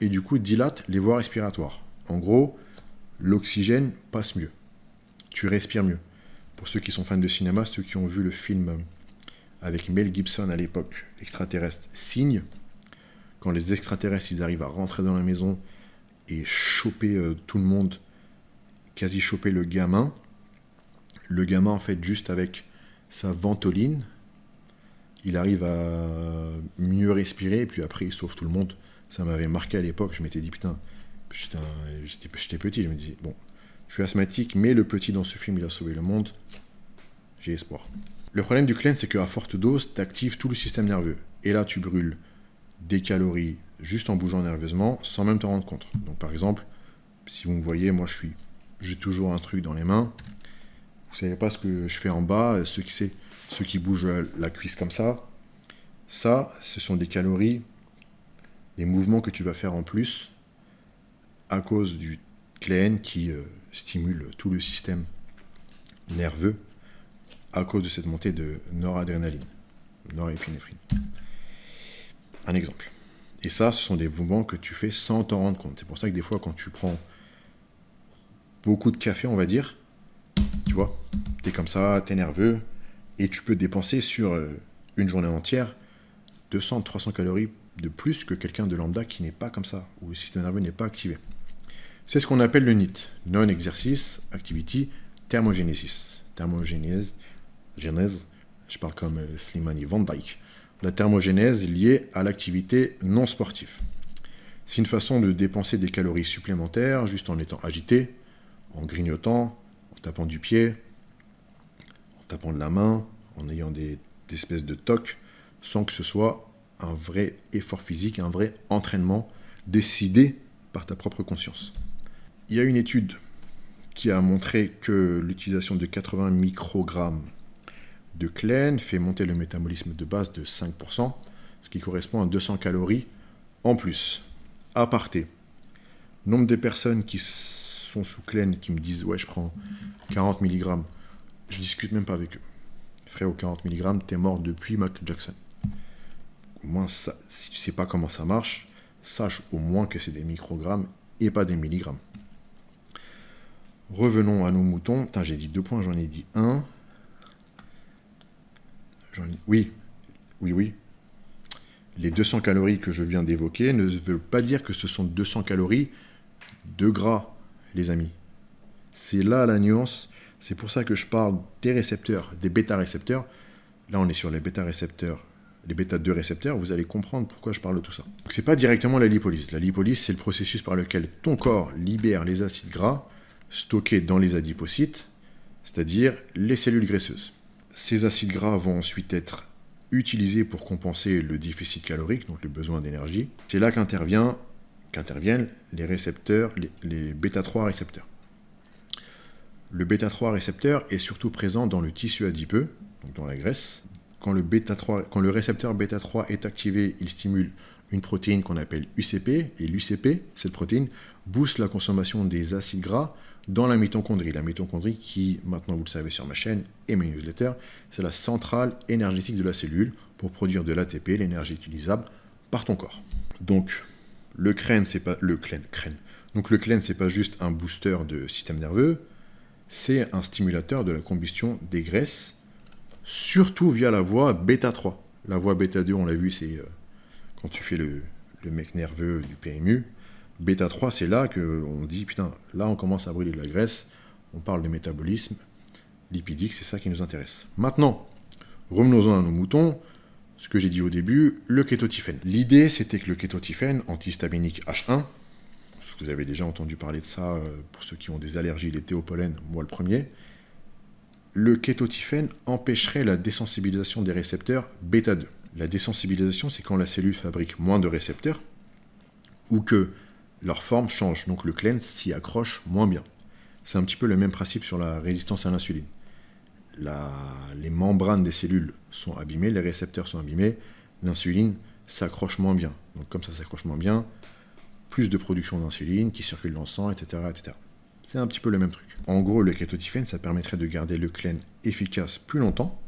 et du coup dilate les voies respiratoires. En gros, l'oxygène passe mieux. Tu respires mieux. Pour ceux qui sont fans de cinéma, ceux qui ont vu le film avec Mel Gibson à l'époque, Extraterrestre, Signe, quand les extraterrestres ils arrivent à rentrer dans la maison et choper tout le monde, quasi choper le gamin en fait juste avec sa ventoline, il arrive à mieux respirer et puis après il sauve tout le monde. Ça m'avait marqué à l'époque, je m'étais dit putain, j'étais petit, je me disais bon, je suis asthmatique mais le petit dans ce film il a sauvé le monde, j'ai espoir. Le problème du clen, c'est qu'à forte dose, tu actives tout le système nerveux. Et là, tu brûles des calories juste en bougeant nerveusement, sans même t'en rendre compte. Donc par exemple, si vous me voyez, moi j'ai toujours un truc dans les mains. Vous savez pas ce que je fais en bas, ceux qui bougent la cuisse comme ça, ce sont des calories, des mouvements que tu vas faire en plus à cause du clen qui stimule tout le système nerveux à cause de cette montée de noradrénaline, norépinéphrine. Un exemple. Et ça, ce sont des mouvements que tu fais sans t'en rendre compte. C'est pour ça que des fois, quand tu prends beaucoup de café, on va dire, tu vois, t'es comme ça, t'es nerveux, et tu peux dépenser sur une journée entière 200-300 calories de plus que quelqu'un de lambda qui n'est pas comme ça, où le système nerveux n'est pas activé. C'est ce qu'on appelle le NEAT, Non-Exercice Activity Thermogenesis. Thermogénèse, je parle comme Slimani Van Dyke. La thermogénèse liée à l'activité non sportive. C'est une façon de dépenser des calories supplémentaires juste en étant agité, en grignotant, en tapant du pied, en tapant de la main, en ayant des espèces de tocs, sans que ce soit un vrai effort physique, un vrai entraînement décidé par ta propre conscience. Il y a une étude qui a montré que l'utilisation de 80 microgrammes de clen fait monter le métabolisme de base de 5%, ce qui correspond à 200 calories en plus. Aparté, nombre de personnes qui sont sous clen qui me disent « ouais, je prends 40 mg », je discute même pas avec eux. Frère, aux 40 mg, t'es mort depuis Michael Jackson. Au moins, ça, si tu sais pas comment ça marche, sache au moins que c'est des microgrammes et pas des milligrammes. Revenons à nos moutons. Putain, j'ai dit 2 points, j'en ai dit 1. Oui. Les 200 calories que je viens d'évoquer ne veulent pas dire que ce sont 200 calories de gras, les amis. C'est là la nuance. C'est pour ça que je parle des récepteurs, des bêta-récepteurs. Là, on est sur les bêta-récepteurs, les bêta-2 récepteurs. Vous allez comprendre pourquoi je parle de tout ça. Donc, c'est pas directement la lipolyse. La lipolyse, c'est le processus par lequel ton corps libère les acides gras stockés dans les adipocytes, c'est-à-dire les cellules graisseuses. Ces acides gras vont ensuite être utilisés pour compenser le déficit calorique, donc le besoin d'énergie. C'est là qu'interviennent les récepteurs, les bêta-3 récepteurs. Le bêta-3 récepteur est surtout présent dans le tissu adipeux, donc dans la graisse. Quand le récepteur bêta-3 est activé, il stimule une protéine qu'on appelle UCP, et l'UCP, cette protéine, booste la consommation des acides gras dans la mitochondrie. La mitochondrie qui, maintenant vous le savez sur ma chaîne et mes newsletters, c'est la centrale énergétique de la cellule pour produire de l'ATP, l'énergie utilisable par ton corps. Donc, le clen, c'est pas juste un booster de système nerveux, c'est un stimulateur de la combustion des graisses, surtout via la voie bêta-3. La voie bêta-2, on l'a vu, c'est quand tu fais le mec nerveux du PMU. Bêta-3, c'est là qu'on dit, putain, là on commence à brûler de la graisse, on parle de métabolisme lipidique, c'est ça qui nous intéresse. Maintenant, revenons-en à nos moutons, ce que j'ai dit au début, le kétotifène. L'idée, c'était que le kétotifène, antihistaminique H1, vous avez déjà entendu parler de ça pour ceux qui ont des allergies l'été au pollen, moi le premier, le kétotifène empêcherait la désensibilisation des récepteurs bêta-2. La désensibilisation, c'est quand la cellule fabrique moins de récepteurs ou que leur forme change, donc le clen s'y accroche moins bien. C'est un petit peu le même principe sur la résistance à l'insuline. Les membranes des cellules sont abîmées, les récepteurs sont abîmés, l'insuline s'accroche moins bien. Donc comme ça s'accroche moins bien, plus de production d'insuline qui circule dans le sang, etc., etc. C'est un petit peu le même truc. En gros, le kétotifène, ça permettrait de garder le clen efficace plus longtemps,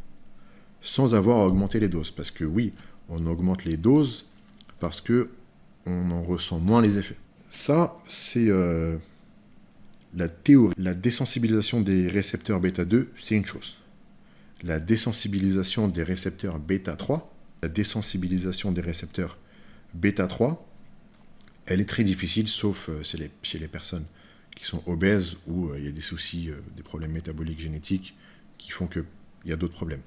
sans avoir à augmenter les doses. Parce que oui, on augmente les doses parce que on en ressent moins les effets. Ça, c'est la théorie. La désensibilisation des récepteurs bêta-2, c'est une chose. La désensibilisation des récepteurs bêta-3, la désensibilisation des récepteurs bêta-3, elle est très difficile, sauf chez les personnes qui sont obèses ou il y a des soucis, des problèmes métaboliques génétiques qui font qu'il y a d'autres problèmes.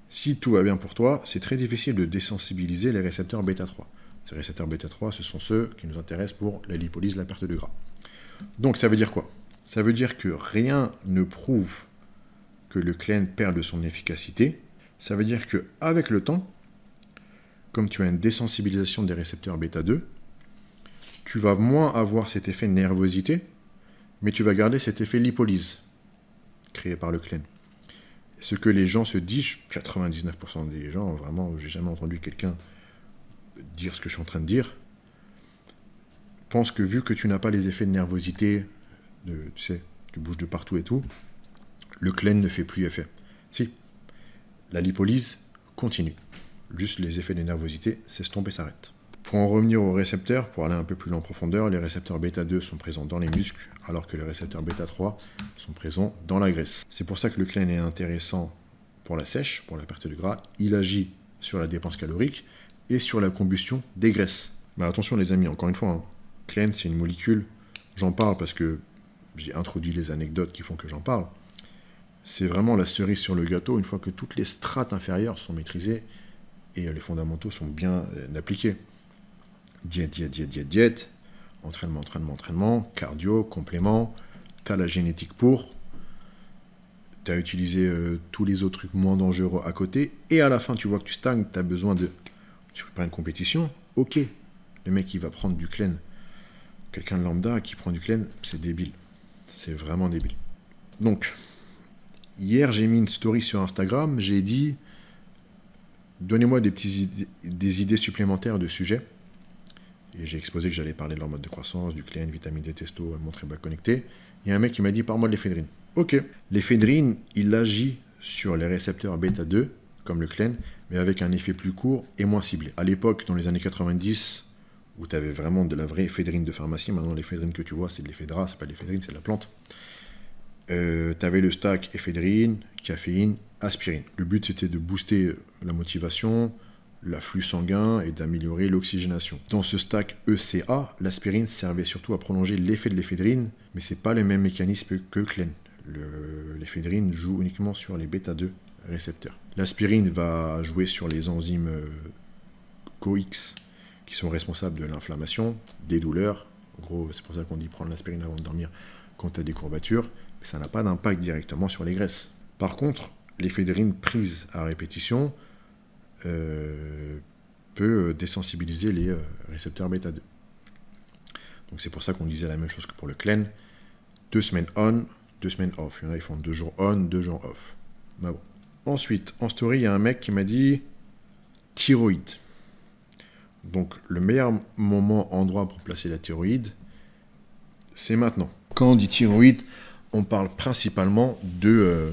Si tout va bien pour toi, c'est très difficile de désensibiliser les récepteurs bêta-3. Ces récepteurs bêta-3, ce sont ceux qui nous intéressent pour la lipolyse, la perte de gras. Donc ça veut dire quoi? Ça veut dire que rien ne prouve que le clen perd de son efficacité, Ça veut dire qu'avec le temps, comme tu as une désensibilisation des récepteurs bêta-2, tu vas moins avoir cet effet nervosité, mais tu vas garder cet effet lipolyse, créé par le clène. Ce que les gens se disent, 99% des gens, vraiment, j'ai jamais entendu quelqu'un dire ce que je suis en train de dire, pensent que vu que tu n'as pas les effets de nervosité, tu sais, tu bouges de partout et tout, le clène ne fait plus effet. Si, la lipolyse continue. Juste les effets de nervosité s'estompent et s'arrêtent. Pour en revenir aux récepteurs, pour aller un peu plus en profondeur, les récepteurs bêta-2 sont présents dans les muscles, alors que les récepteurs bêta-3 sont présents dans la graisse. C'est pour ça que le clène est intéressant pour la sèche, pour la perte de gras. Il agit sur la dépense calorique et sur la combustion des graisses. Mais attention les amis, encore une fois, hein, clène c'est une molécule, j'en parle parce que j'ai introduit les anecdotes qui font que j'en parle. C'est vraiment la cerise sur le gâteau une fois que toutes les strates inférieures sont maîtrisées et les fondamentaux sont bien appliqués. Diète, entraînement, cardio, complément, tu as la génétique pour, tu as utilisé tous les autres trucs moins dangereux à côté, et à la fin tu vois que tu stagnes, tu as besoin de... Tu prépares une compétition, ok, le mec il va prendre du clène, quelqu'un de lambda qui prend du clène, c'est débile, c'est vraiment débile. Donc, hier j'ai mis une story sur Instagram, j'ai dit, donnez-moi des idées supplémentaires de sujets. Et j'ai exposé que j'allais parler de leur mode de croissance, du clène, vitamine D, testo, montré bas connecté. Il y a un mec qui m'a dit, parle-moi de l'éphédrine. Ok. L'éphédrine, il agit sur les récepteurs bêta-2, comme le clène, mais avec un effet plus court et moins ciblé. À l'époque, dans les années 90, où tu avais vraiment de la vraie éphédrine de pharmacie, maintenant l'éphédrine que tu vois, c'est de l'éphédra, c'est pas de l'éphédrine, c'est de la plante. Tu avais le stack éphédrine, caféine, aspirine. Le but, c'était de booster la motivation, l'afflux sanguin et d'améliorer l'oxygénation. Dans ce stack ECA, l'aspirine servait surtout à prolonger l'effet de l'éphédrine, mais c'est pas le même mécanisme que clène. L'éphédrine joue uniquement sur les bêta-2 récepteurs. L'aspirine va jouer sur les enzymes CoX qui sont responsables de l'inflammation, des douleurs. En gros, c'est pour ça qu'on dit prendre l'aspirine avant de dormir quand tu as des courbatures, mais ça n'a pas d'impact directement sur les graisses. Par contre, l'éphédrine prise à répétition peut désensibiliser les récepteurs bêta-2. Donc c'est pour ça qu'on disait la même chose que pour le clène. 2 semaines on, 2 semaines off. Il y en a, ils font 2 jours on, 2 jours off. Mais bon. Ensuite, en story, il y a un mec qui m'a dit thyroïde. Donc le meilleur moment, endroit pour placer la thyroïde, c'est maintenant. Quand on dit thyroïde, on parle principalement de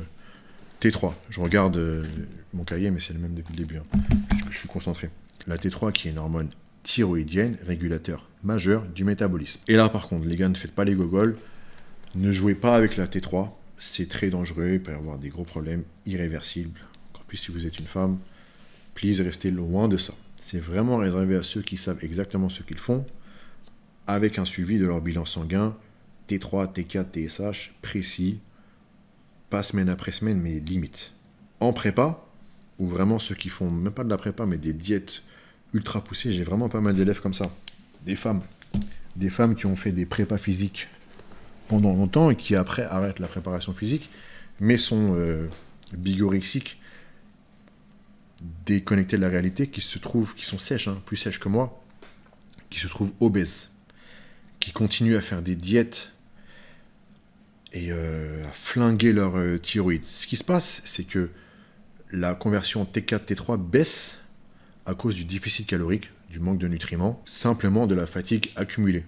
T3. Je regarde mon cahier, mais c'est le même depuis le début, hein, puisque je suis concentré. La T3 qui est une hormone thyroïdienne, régulateur majeur du métabolisme. Et là, par contre, les gars, ne faites pas les gogoles, ne jouez pas avec la T3, c'est très dangereux, il peut y avoir des gros problèmes irréversibles. Encore plus si vous êtes une femme, please, restez loin de ça. C'est vraiment réservé à ceux qui savent exactement ce qu'ils font, avec un suivi de leur bilan sanguin, T3, T4, TSH, précis, pas semaine après semaine, mais limite. En prépa, ou vraiment ceux qui font, même pas de la prépa, mais des diètes ultra poussées, j'ai vraiment pas mal d'élèves comme ça. Des femmes qui ont fait des prépas physiques pendant longtemps et qui après arrêtent la préparation physique, mais sont bigorexiques, déconnectés de la réalité, qui sont sèches, hein, plus sèches que moi, qui se trouvent obèses, qui continuent à faire des diètes et à flinguer leur thyroïde. Ce qui se passe, c'est que la conversion T4-T3 baisse à cause du déficit calorique, du manque de nutriments, simplement de la fatigue accumulée.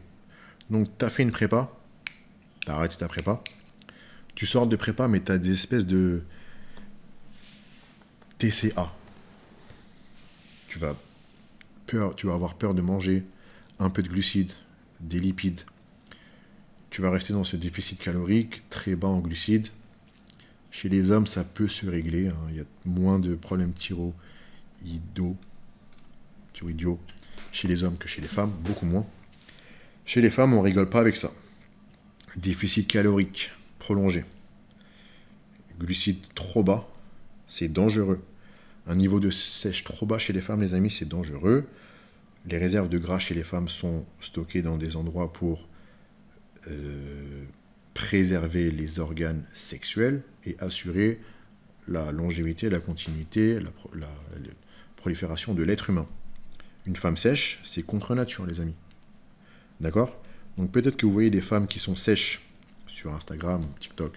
Donc, tu as fait une prépa, tu as arrêté ta prépa, tu sors de prépa, mais tu as des espèces de TCA. Tu vas avoir peur de manger un peu de glucides, des lipides. Tu vas rester dans ce déficit calorique, très bas en glucides. Chez les hommes, ça peut se régler. Hein. Il y a moins de problèmes thyroïdiaux chez les hommes que chez les femmes, beaucoup moins. Chez les femmes, on rigole pas avec ça. Déficit calorique prolongé. Glucides trop bas, c'est dangereux. Un niveau de sèche trop bas chez les femmes, les amis, c'est dangereux. Les réserves de gras chez les femmes sont stockées dans des endroits pour préserver les organes sexuels et assurer la longévité, la continuité, la prolifération de l'être humain. Une femme sèche, c'est contre nature, les amis. D'accord? Donc peut-être que vous voyez des femmes qui sont sèches sur Instagram, TikTok,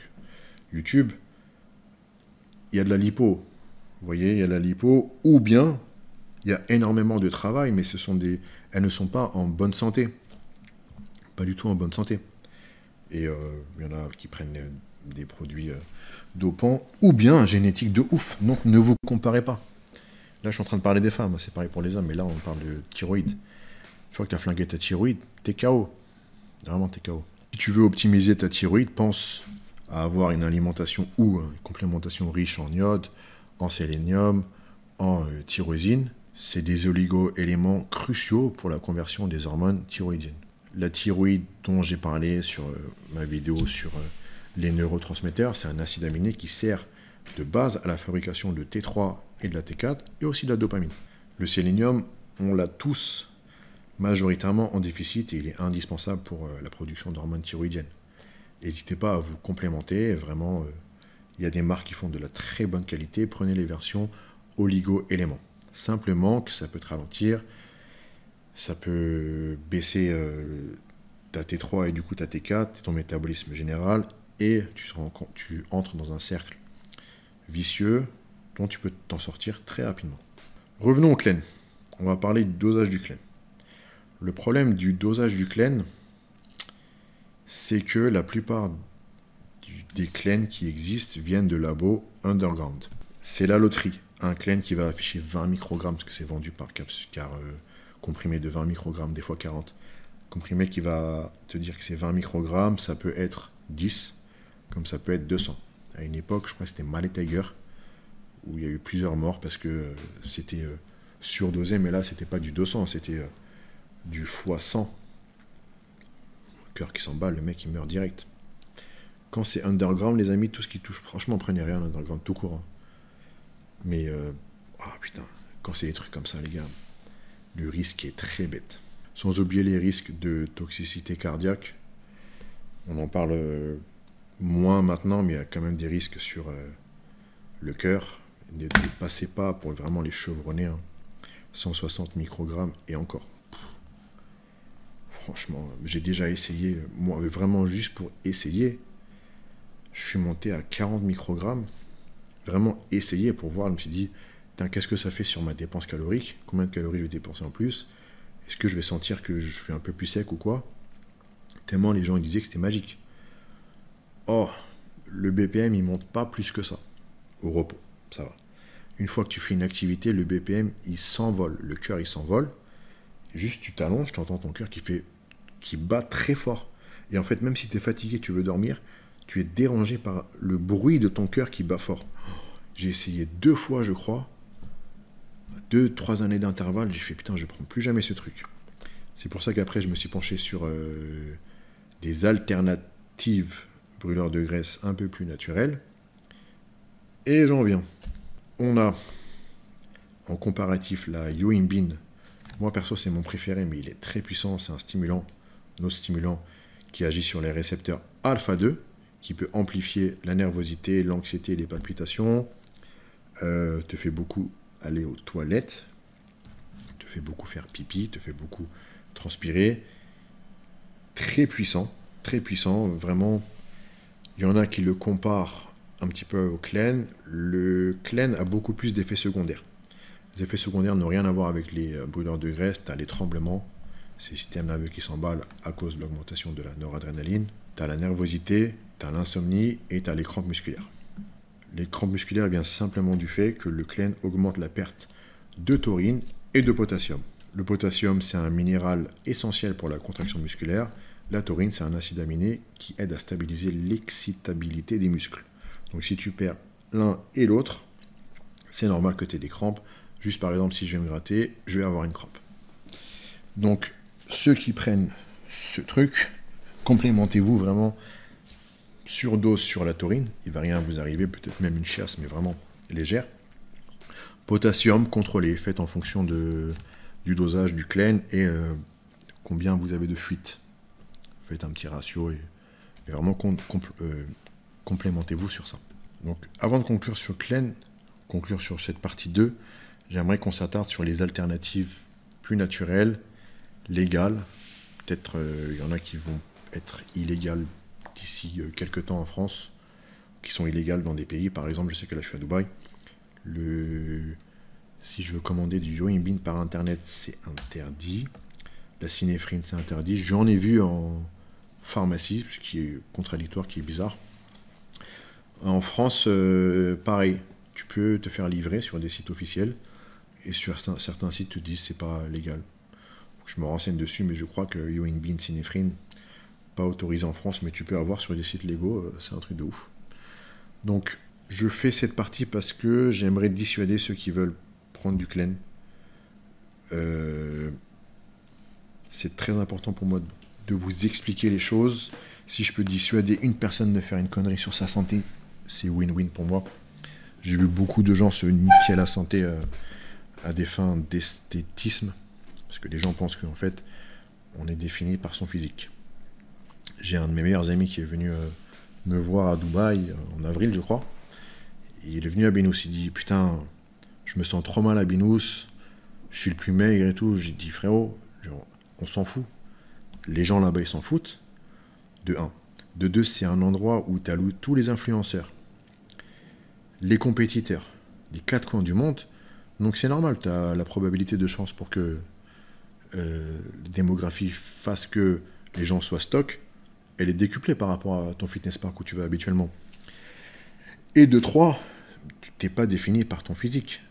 YouTube. Il y a de la lipo. Vous voyez, il y a de la lipo. Ou bien, il y a énormément de travail, mais elles ne sont pas en bonne santé. Pas du tout en bonne santé. Et il y en a qui prennent des produits dopants, ou bien génétique de ouf. Donc ne vous comparez pas. Là, je suis en train de parler des femmes, c'est pareil pour les hommes, mais là, on parle de thyroïde. Une fois que tu as flingué ta thyroïde, t'es KO. Vraiment, t'es KO. Si tu veux optimiser ta thyroïde, pense à avoir une alimentation ou une complémentation riche en iode, en sélénium, en tyrosine. C'est des oligo-éléments cruciaux pour la conversion des hormones thyroïdiennes. La thyroïde dont j'ai parlé sur ma vidéo sur les neurotransmetteurs, c'est un acide aminé qui sert de base à la fabrication de T3 et de la T4 et aussi de la dopamine. Le sélénium, on l'a tous majoritairement en déficit et il est indispensable pour la production d'hormones thyroïdiennes. N'hésitez pas à vous complémenter, vraiment, il y a des marques qui font de la très bonne qualité, prenez les versions oligo-éléments. Simplement que ça peut te ralentir, ça peut baisser ta T3 et du coup ta T4, ton métabolisme général, et tu entres dans un cercle vicieux dont tu peux t'en sortir très rapidement. Revenons au clen. On va parler du dosage du clen. Le problème du dosage du clen, c'est que la plupart des clen qui existent viennent de labos underground. C'est la loterie. Un clen qui va afficher 20 microgrammes, parce que c'est vendu par comprimé de 20 microgrammes, des fois 40. Comprimé qui va te dire que c'est 20 microgrammes, ça peut être 10, comme ça peut être 200. À une époque, je crois que c'était Mallet Tiger, où il y a eu plusieurs morts parce que c'était surdosé, mais là, c'était pas du 200, c'était du x100. Le cœur qui s'emballe, le mec, il meurt direct. Quand c'est underground, les amis, tout ce qui touche, franchement, prenez rien underground tout court. Hein. Mais, putain, quand c'est des trucs comme ça, les gars, le risque est très bête. Sans oublier les risques de toxicité cardiaque. On en parle moins maintenant, mais il y a quand même des risques sur le cœur. Ne dépassez pas pour vraiment les chevronner. Hein. 160 microgrammes et encore. Franchement, j'ai déjà essayé, moi, vraiment juste pour essayer. Je suis monté à 40 microgrammes. Vraiment essayer pour voir. Je me suis dit, qu'est-ce que ça fait sur ma dépense calorique? Combien de calories je vais dépenser en plus? Est-ce que je vais sentir que je suis un peu plus sec ou quoi? Tellement les gens ils disaient que c'était magique. Oh, le BPM il monte pas plus que ça. Au repos, ça va. Une fois que tu fais une activité, le BPM il s'envole, le cœur il s'envole. Juste tu t'allonges, tu entends ton cœur qui bat très fort. Et en fait, même si tu es fatigué, tu veux dormir, tu es dérangé par le bruit de ton cœur qui bat fort. J'ai essayé 2 fois, je crois. 2-3 années d'intervalle, j'ai fait putain, je prends plus jamais ce truc. C'est pour ça qu'après, je me suis penché sur des alternatives brûleurs de graisse un peu plus naturelles. Et j'en viens. On a en comparatif la Yohimbine. Moi perso, c'est mon préféré, mais il est très puissant. C'est un stimulant, nos stimulant, qui agit sur les récepteurs alpha 2, qui peut amplifier la nervosité, l'anxiété et les palpitations. Te fait beaucoup aller aux toilettes, te fait beaucoup faire pipi, te fait beaucoup transpirer. Très puissant, vraiment. Il y en a qui le comparent un petit peu au clen. Le clen a beaucoup plus d'effets secondaires. Les effets secondaires n'ont rien à voir avec les brûleurs de graisse. Tu as les tremblements, c'est le système nerveux qui s'emballe à cause de l'augmentation de la noradrénaline. Tu as la nervosité, tu as l'insomnie et tu as les crampes musculaires. Les crampes musculaires viennent simplement du fait que le clen augmente la perte de taurine et de potassium. Le potassium, c'est un minéral essentiel pour la contraction musculaire. La taurine, c'est un acide aminé qui aide à stabiliser l'excitabilité des muscles. Donc si tu perds l'un et l'autre, c'est normal que tu aies des crampes. Juste par exemple, si je vais me gratter, je vais avoir une crampe. Donc ceux qui prennent ce truc, complémentez-vous vraiment. Surdose sur la taurine, il ne va rien vous arriver, peut-être même une chiasse, mais vraiment légère. Potassium contrôlé, faites en fonction du dosage du clen et combien vous avez de fuite. Faites un petit ratio et vraiment complémentez-vous sur ça. Donc avant de conclure sur Clen, conclure sur cette partie 2, j'aimerais qu'on s'attarde sur les alternatives plus naturelles, légales. Peut-être il y en a qui vont être illégales d'ici quelques temps en France, qui sont illégales dans des pays. Par exemple, je sais que là je suis à Dubaï. Si je veux commander du yohimbine par internet, c'est interdit. La synéphrine, c'est interdit. J'en ai vu en pharmacie, ce qui est contradictoire, qui est bizarre. En France, pareil, tu peux te faire livrer sur des sites officiels, et sur certains sites te disent que c'est pas légal. Je me renseigne dessus, mais je crois que yohimbine, synéphrine, pas autorisé en France, mais tu peux avoir sur des sites légaux, c'est un truc de ouf. Donc, je fais cette partie parce que j'aimerais dissuader ceux qui veulent prendre du Clen. C'est très important pour moi de vous expliquer les choses. Si je peux dissuader une personne de faire une connerie sur sa santé, c'est win-win pour moi. J'ai vu beaucoup de gens se niquer la santé à des fins d'esthétisme, parce que les gens pensent qu'en fait, on est défini par son physique. J'ai un de mes meilleurs amis qui est venu me voir à Dubaï en avril, je crois. Et il est venu à Binous, il dit « Putain, je me sens trop mal à Binous, je suis le plus maigre et tout. » J'ai dit « Frérot, on s'en fout. Les gens là-bas, ils s'en foutent. De 1. De 2, c'est un endroit où tu as tous les influenceurs, les compétiteurs, des 4 coins du monde. Donc c'est normal, tu as la probabilité de chance pour que la démographie fasse que les gens soient stock. Elle est décuplée par rapport à ton fitness park où tu vas habituellement. Et de 3, tu t'es pas défini par ton physique.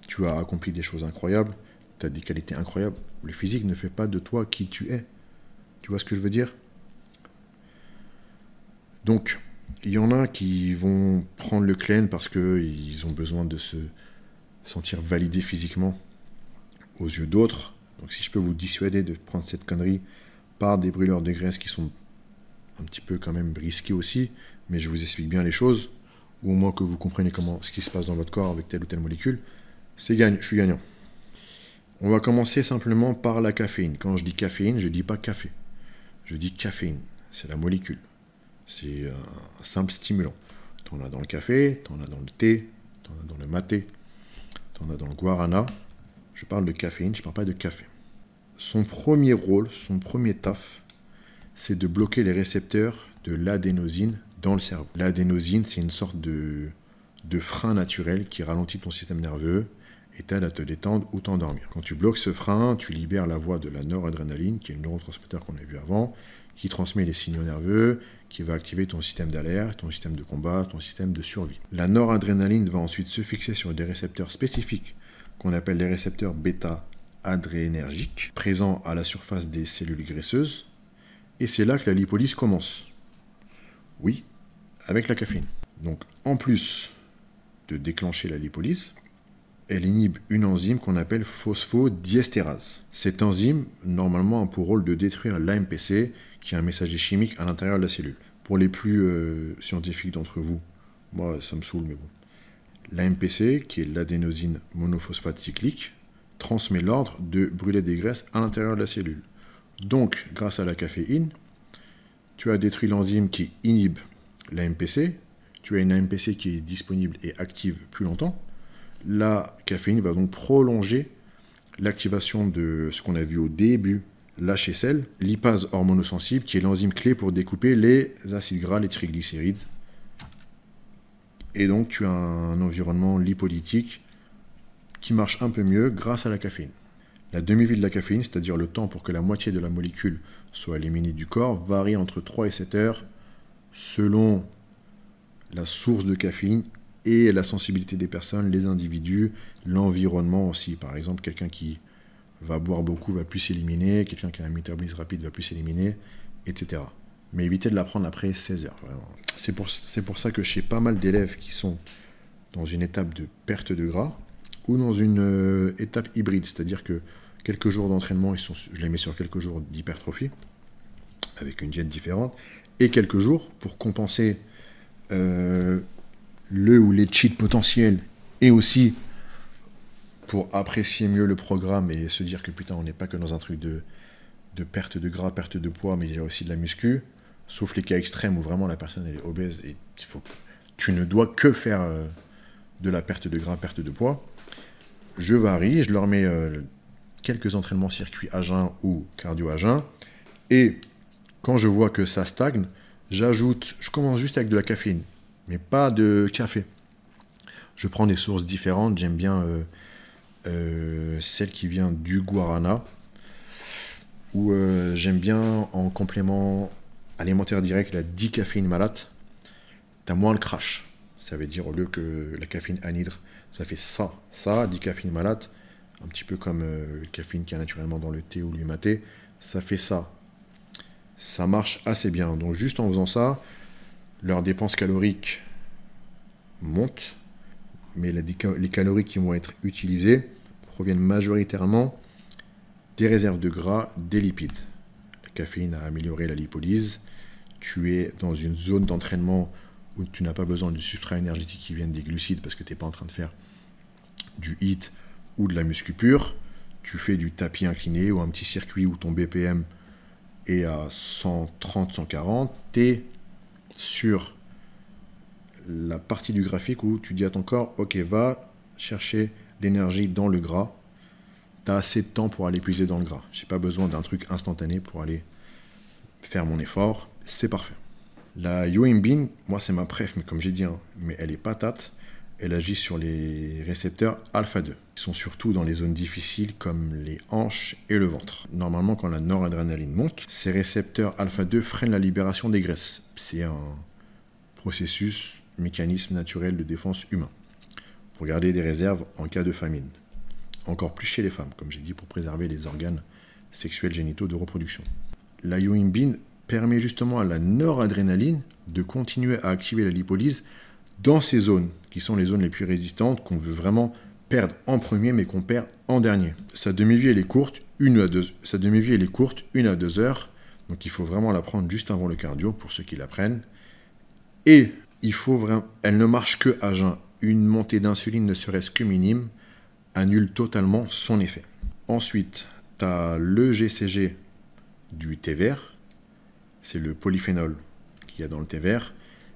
Tu as accompli des choses incroyables, tu as des qualités incroyables. Le physique ne fait pas de toi qui tu es. Tu vois ce que je veux dire? Donc, il y en a qui vont prendre le Clen parce qu'ils ont besoin de se sentir validés physiquement aux yeux d'autres. Donc si je peux vous dissuader de prendre cette connerie par des brûleurs de graisse qui sont un petit peu quand même risqués aussi, mais je vous explique bien les choses, ou au moins que vous compreniez ce qui se passe dans votre corps avec telle ou telle molécule, je suis gagnant. On va commencer simplement par la caféine. Quand je dis caféine, je ne dis pas café. Je dis caféine. C'est la molécule. C'est un simple stimulant. Tu en as dans le café, tu en as dans le thé, tu en as dans le maté, tu en as dans le guarana. Je parle de caféine, je ne parle pas de café. Son premier rôle, son premier taf, c'est de bloquer les récepteurs de l'adénosine dans le cerveau. L'adénosine, c'est une sorte de frein naturel qui ralentit ton système nerveux et t'aide à te détendre ou t'endormir. Quand tu bloques ce frein, tu libères la voie de la noradrénaline, qui est le neurotransmetteur qu'on a vu avant, qui transmet les signaux nerveux, qui va activer ton système d'alerte, ton système de combat, ton système de survie. La noradrénaline va ensuite se fixer sur des récepteurs spécifiques qu'on appelle les récepteurs bêta-adrénergiques, présents à la surface des cellules graisseuses, et c'est là que la lipolyse commence. Oui, avec la caféine. Donc, en plus de déclencher la lipolyse, elle inhibe une enzyme qu'on appelle phosphodiesterase. Cette enzyme, normalement, a pour rôle de détruire l'AMPC, qui est un messager chimique à l'intérieur de la cellule. Pour les plus scientifiques d'entre vous, moi, ça me saoule, mais bon. L'AMPC, qui est l'adénosine monophosphate cyclique, transmet l'ordre de brûler des graisses à l'intérieur de la cellule. Donc, grâce à la caféine, tu as détruit l'enzyme qui inhibe l'AMPC, tu as une AMPC qui est disponible et active plus longtemps. La caféine va donc prolonger l'activation de ce qu'on a vu au début, l'HSL, lipase hormonosensible, qui est l'enzyme clé pour découper les acides gras, les triglycérides. Et donc tu as un environnement lipolytique qui marche un peu mieux grâce à la caféine. La demi-vie de la caféine, c'est-à-dire le temps pour que la moitié de la molécule soit éliminée du corps, varie entre 3 et 7 heures selon la source de caféine et la sensibilité des personnes, les individus, l'environnement aussi. Par exemple, quelqu'un qui va boire beaucoup va plus s'éliminer, quelqu'un qui a un métabolisme rapide va plus s'éliminer, etc. Mais évitez de la prendre après 16 heures. Vraiment. C'est pour ça que chez pas mal d'élèves qui sont dans une étape de perte de gras ou dans une étape hybride, c'est-à-dire que quelques jours d'entraînement, je les mets sur quelques jours d'hypertrophie, avec une diète différente, et quelques jours pour compenser le ou les cheats potentiels, et aussi pour apprécier mieux le programme et se dire que putain, on n'est pas que dans un truc de perte de gras, perte de poids, mais il y a aussi de la muscu, sauf les cas extrêmes où vraiment la personne elle est obèse et tu ne dois que faire de la perte de gras, perte de poids. Je varie, je leur mets quelques entraînements circuit à jeun ou cardio à jeun. Et quand je vois que ça stagne, je commence juste avec de la caféine, mais pas de café. Je prends des sources différentes, j'aime bien celle qui vient du guarana, ou j'aime bien en complément alimentaire direct la dicaféine malate. T'as moins le crash. Ça veut dire au lieu que la caféine anhydre, ça fait ça, dicaféine malate, un petit peu comme le caféine qu'il y a naturellement dans le thé ou l'humaté, ça fait ça. Ça marche assez bien. Donc juste en faisant ça, leur dépense calorique monte, mais les calories qui vont être utilisées proviennent majoritairement des réserves de gras, des lipides. La caféine a amélioré la lipolyse. Tu es dans une zone d'entraînement où tu n'as pas besoin du substrat énergétique qui vienne des glucides parce que tu n'es pas en train de faire du HIIT ou de la muscu pure. Tu fais du tapis incliné ou un petit circuit où ton BPM est à 130, 140. Tu es sur la partie du graphique où tu dis à ton corps, ok, va chercher l'énergie dans le gras. Tu as assez de temps pour aller puiser dans le gras. Je n'ai pas besoin d'un truc instantané pour aller faire mon effort. C'est parfait. La yohimbine, moi c'est ma préf, mais comme j'ai dit, mais elle est patate. Elle agit sur les récepteurs alpha-2, qui sont surtout dans les zones difficiles comme les hanches et le ventre. Normalement, quand la noradrénaline monte, ces récepteurs alpha-2 freinent la libération des graisses. C'est un processus, mécanisme naturel de défense humain, pour garder des réserves en cas de famine. Encore plus chez les femmes, comme j'ai dit, pour préserver les organes sexuels génitaux de reproduction. La yohimbine permet justement à la noradrénaline de continuer à activer la lipolyse dans ces zones, qui sont les zones les plus résistantes, qu'on veut vraiment perdre en premier, mais qu'on perd en dernier. Sa demi-vie, elle est courte, 1 à 2 heures, donc il faut vraiment la prendre juste avant le cardio, pour ceux qui la prennent. Et elle ne marche que à jeun. Une montée d'insuline, ne serait-ce que minime, annule totalement son effet. Ensuite, tu as le GCG du thé vert. C'est le polyphénol qu'il y a dans le thé vert.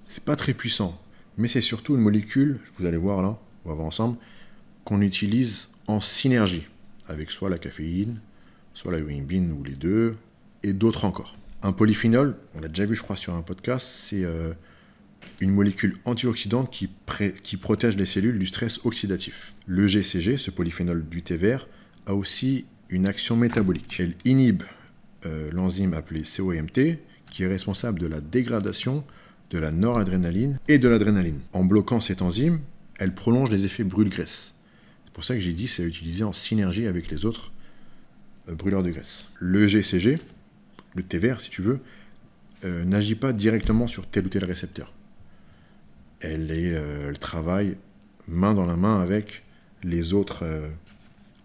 C'est pas très puissant, mais c'est surtout une molécule, vous allez voir là, on va voir ensemble, qu'on utilise en synergie avec soit la caféine, soit la yohimbine ou les deux, et d'autres encore. Un polyphénol, on l'a déjà vu je crois sur un podcast, c'est une molécule antioxydante qui protège les cellules du stress oxydatif. Le GCG, ce polyphénol du thé vert, a aussi une action métabolique. Elle inhibe l'enzyme appelée COMT, qui est responsable de la dégradation de la noradrénaline et de l'adrénaline. En bloquant cette enzyme, elle prolonge les effets brûle-graisse. C'est pour ça que j'ai dit c'est utilisé en synergie avec les autres brûleurs de graisse. Le GCG, le thé vert si tu veux, n'agit pas directement sur tel ou tel récepteur. Elle travaille main dans la main avec les autres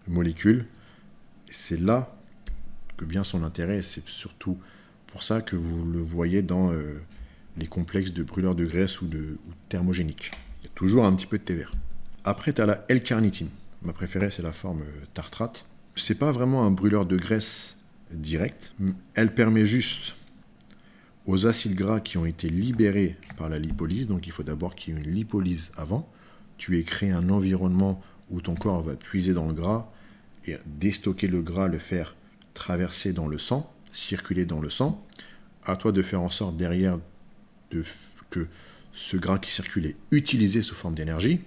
molécules. C'est là que vient son intérêt, et c'est surtout pour ça que vous le voyez dans les complexes de brûleurs de graisse ou thermogéniques. Il y a toujours un petit peu de thé vert. Après, tu as la L-carnitine. Ma préférée, c'est la forme tartrate. C'est pas vraiment un brûleur de graisse direct. Elle permet juste aux acides gras qui ont été libérés par la lipolyse, donc il faut d'abord qu'il y ait une lipolyse avant. Tu aies créé un environnement où ton corps va puiser dans le gras et déstocker le gras, le faire traverser dans le sang, circuler dans le sang. À toi de faire en sorte derrière que ce gras qui circule est utilisé sous forme d'énergie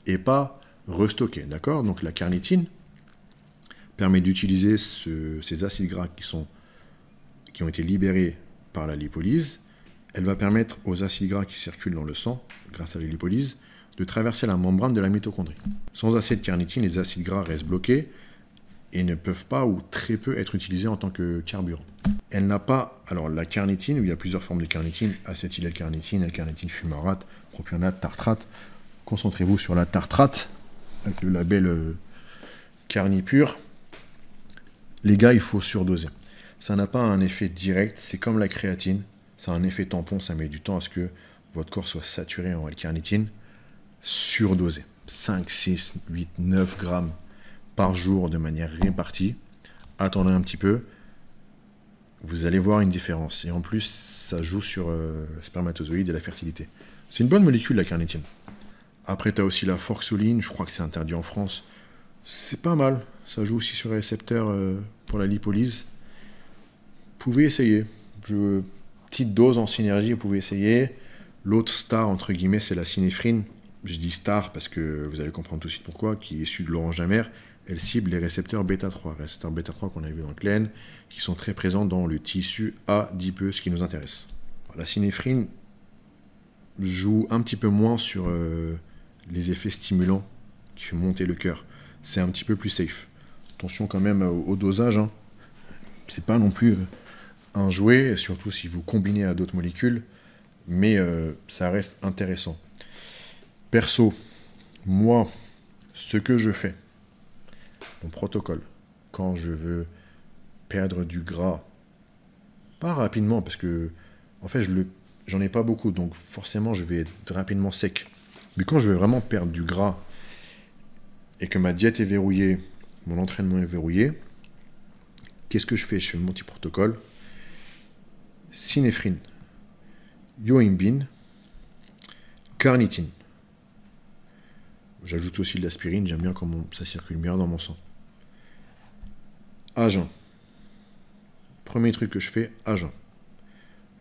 et pas restocké, d'accord? Donc la carnitine permet d'utiliser ces acides gras qui ont été libérés par la lipolyse. Elle va permettre aux acides gras qui circulent dans le sang, grâce à la lipolyse, de traverser la membrane de la mitochondrie. Sans assez de carnitine, les acides gras restent bloqués et ne peuvent pas ou très peu être utilisés en tant que carburant. Elle n'a pas, alors la carnitine, où il y a plusieurs formes de carnitine, acétyl-L-carnitine, L-carnitine fumarate, propionate, tartrate. Concentrez-vous sur la tartrate, avec le label Carnipure. Les gars, il faut surdoser. Ça n'a pas un effet direct, c'est comme la créatine, ça a un effet tampon, ça met du temps à ce que votre corps soit saturé en L-carnitine. Surdoser, 5, 6, 8, 9 grammes par jour de manière répartie. Attendez un petit peu. vous allez voir une différence. Et en plus, ça joue sur le spermatozoïde et la fertilité. C'est une bonne molécule, la carnitine. Après, tu as aussi la forxoline, je crois que c'est interdit en France. C'est pas mal. Ça joue aussi sur les récepteurs pour la lipolyse. Vous pouvez essayer. Petite dose en synergie, vous pouvez essayer. L'autre star, entre guillemets, c'est la synéphrine. Je dis star parce que vous allez comprendre tout de suite pourquoi, qui est issue de l'orange amère. Elle cible les récepteurs bêta-3. Récepteurs bêta-3 qu'on a vu dans le clène, qui sont très présents dans le tissu adipeux, ce qui nous intéresse. La synéphrine joue un petit peu moins sur les effets stimulants qui font monter le cœur. C'est un petit peu plus safe. Attention quand même au dosage. Hein. C'est pas non plus un jouet, surtout si vous combinez à d'autres molécules, mais ça reste intéressant. Perso, moi, ce que je fais, mon protocole, quand je veux perdre du gras, pas rapidement, parce que en fait, j'en ai pas beaucoup, donc forcément, je vais être rapidement sec. Mais quand je veux vraiment perdre du gras et que ma diète est verrouillée, mon entraînement est verrouillé, qu'est-ce que je fais? Je fais mon petit protocole. Synéphrine, yohimbine, carnitine. J'ajoute aussi de l'aspirine, j'aime bien comment ça circule bien dans mon sang. À jeun. Premier truc que je fais, à jeun.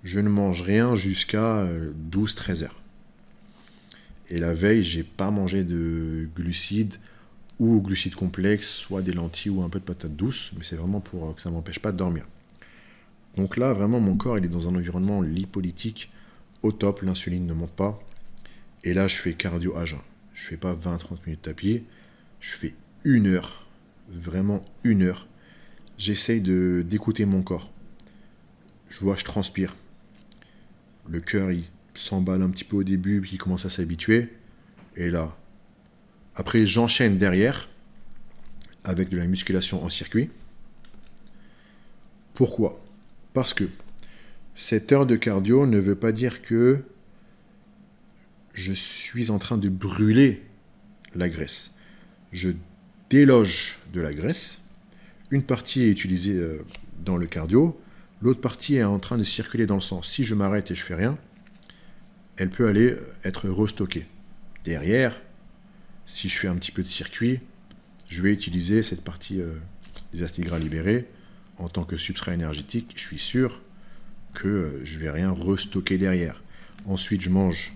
Je ne mange rien jusqu'à 12-13 heures. Et la veille, j'ai pas mangé de glucides ou glucides complexes, soit des lentilles ou un peu de patates douces, mais c'est vraiment pour que ça m'empêche pas de dormir. Donc là, vraiment, mon corps, il est dans un environnement lipolytique au top, l'insuline ne monte pas. Et là, je fais cardio à jeun. Je fais pas 20-30 minutes à pied, je fais 1 heure, vraiment 1 heure. J'essaye d'écouter mon corps. Je vois, je transpire. Le cœur, il s'emballe un petit peu au début, puis il commence à s'habituer. Et là, après, j'enchaîne derrière avec de la musculation en circuit. Pourquoi? Parce que cette heure de cardio ne veut pas dire que je suis en train de brûler la graisse. Je déloge de la graisse. Une partie est utilisée dans le cardio, l'autre partie est en train de circuler dans le sang. Si je m'arrête et je fais rien, elle peut aller être restockée. Derrière, si je fais un petit peu de circuit, je vais utiliser cette partie des acides gras libérés en tant que substrat énergétique. Je suis sûr que je ne vais rien restocker derrière. Ensuite, je mange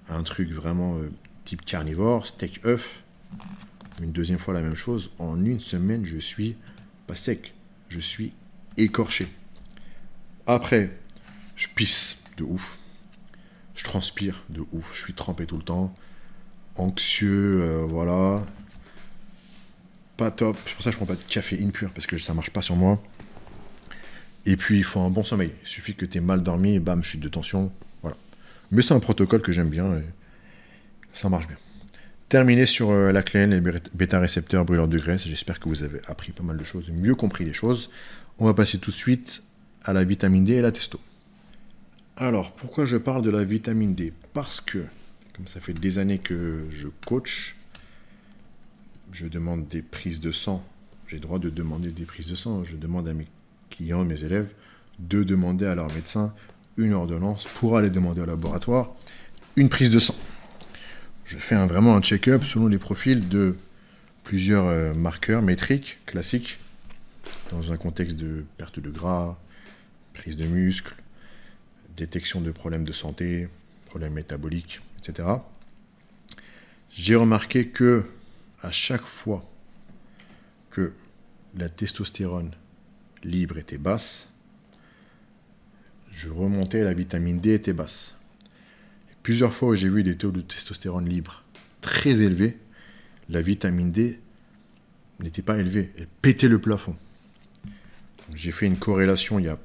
un truc vraiment type carnivore, steak œuf. Une deuxième fois la même chose. En 1 semaine, je suis pas sec. Je suis écorché. Après, je pisse de ouf. Je transpire de ouf. Je suis trempé tout le temps. Anxieux, voilà. Pas top. C'est pour ça que je prends pas de caféine pure, parce que ça marche pas sur moi. Et puis, il faut un bon sommeil. Il suffit que tu aies mal dormi, et bam, chute de tension. Voilà. Mais c'est un protocole que j'aime bien et ça marche bien. Terminé sur la cléine, les bêta-récepteurs brûleurs de graisse. J'espère que vous avez appris pas mal de choses, mieux compris des choses. On va passer tout de suite à la vitamine D et la testo. Alors, pourquoi je parle de la vitamine D? Parce que, comme ça fait des années que je coach, je demande des prises de sang. J'ai le droit de demander des prises de sang. Je demande à mes clients, mes élèves, de demander à leur médecin une ordonnance pour aller demander au laboratoire une prise de sang. Je fais vraiment un check-up selon les profils de plusieurs marqueurs métriques classiques dans un contexte de perte de gras, prise de muscle, détection de problèmes de santé, problèmes métaboliques, etc. J'ai remarqué que à chaque fois que la testostérone libre était basse, je remontais, la vitamine D était basse. Plusieurs fois où j'ai vu des taux de testostérone libre très élevés, la vitamine D n'était pas élevée, elle pétait le plafond. J'ai fait une corrélation il y a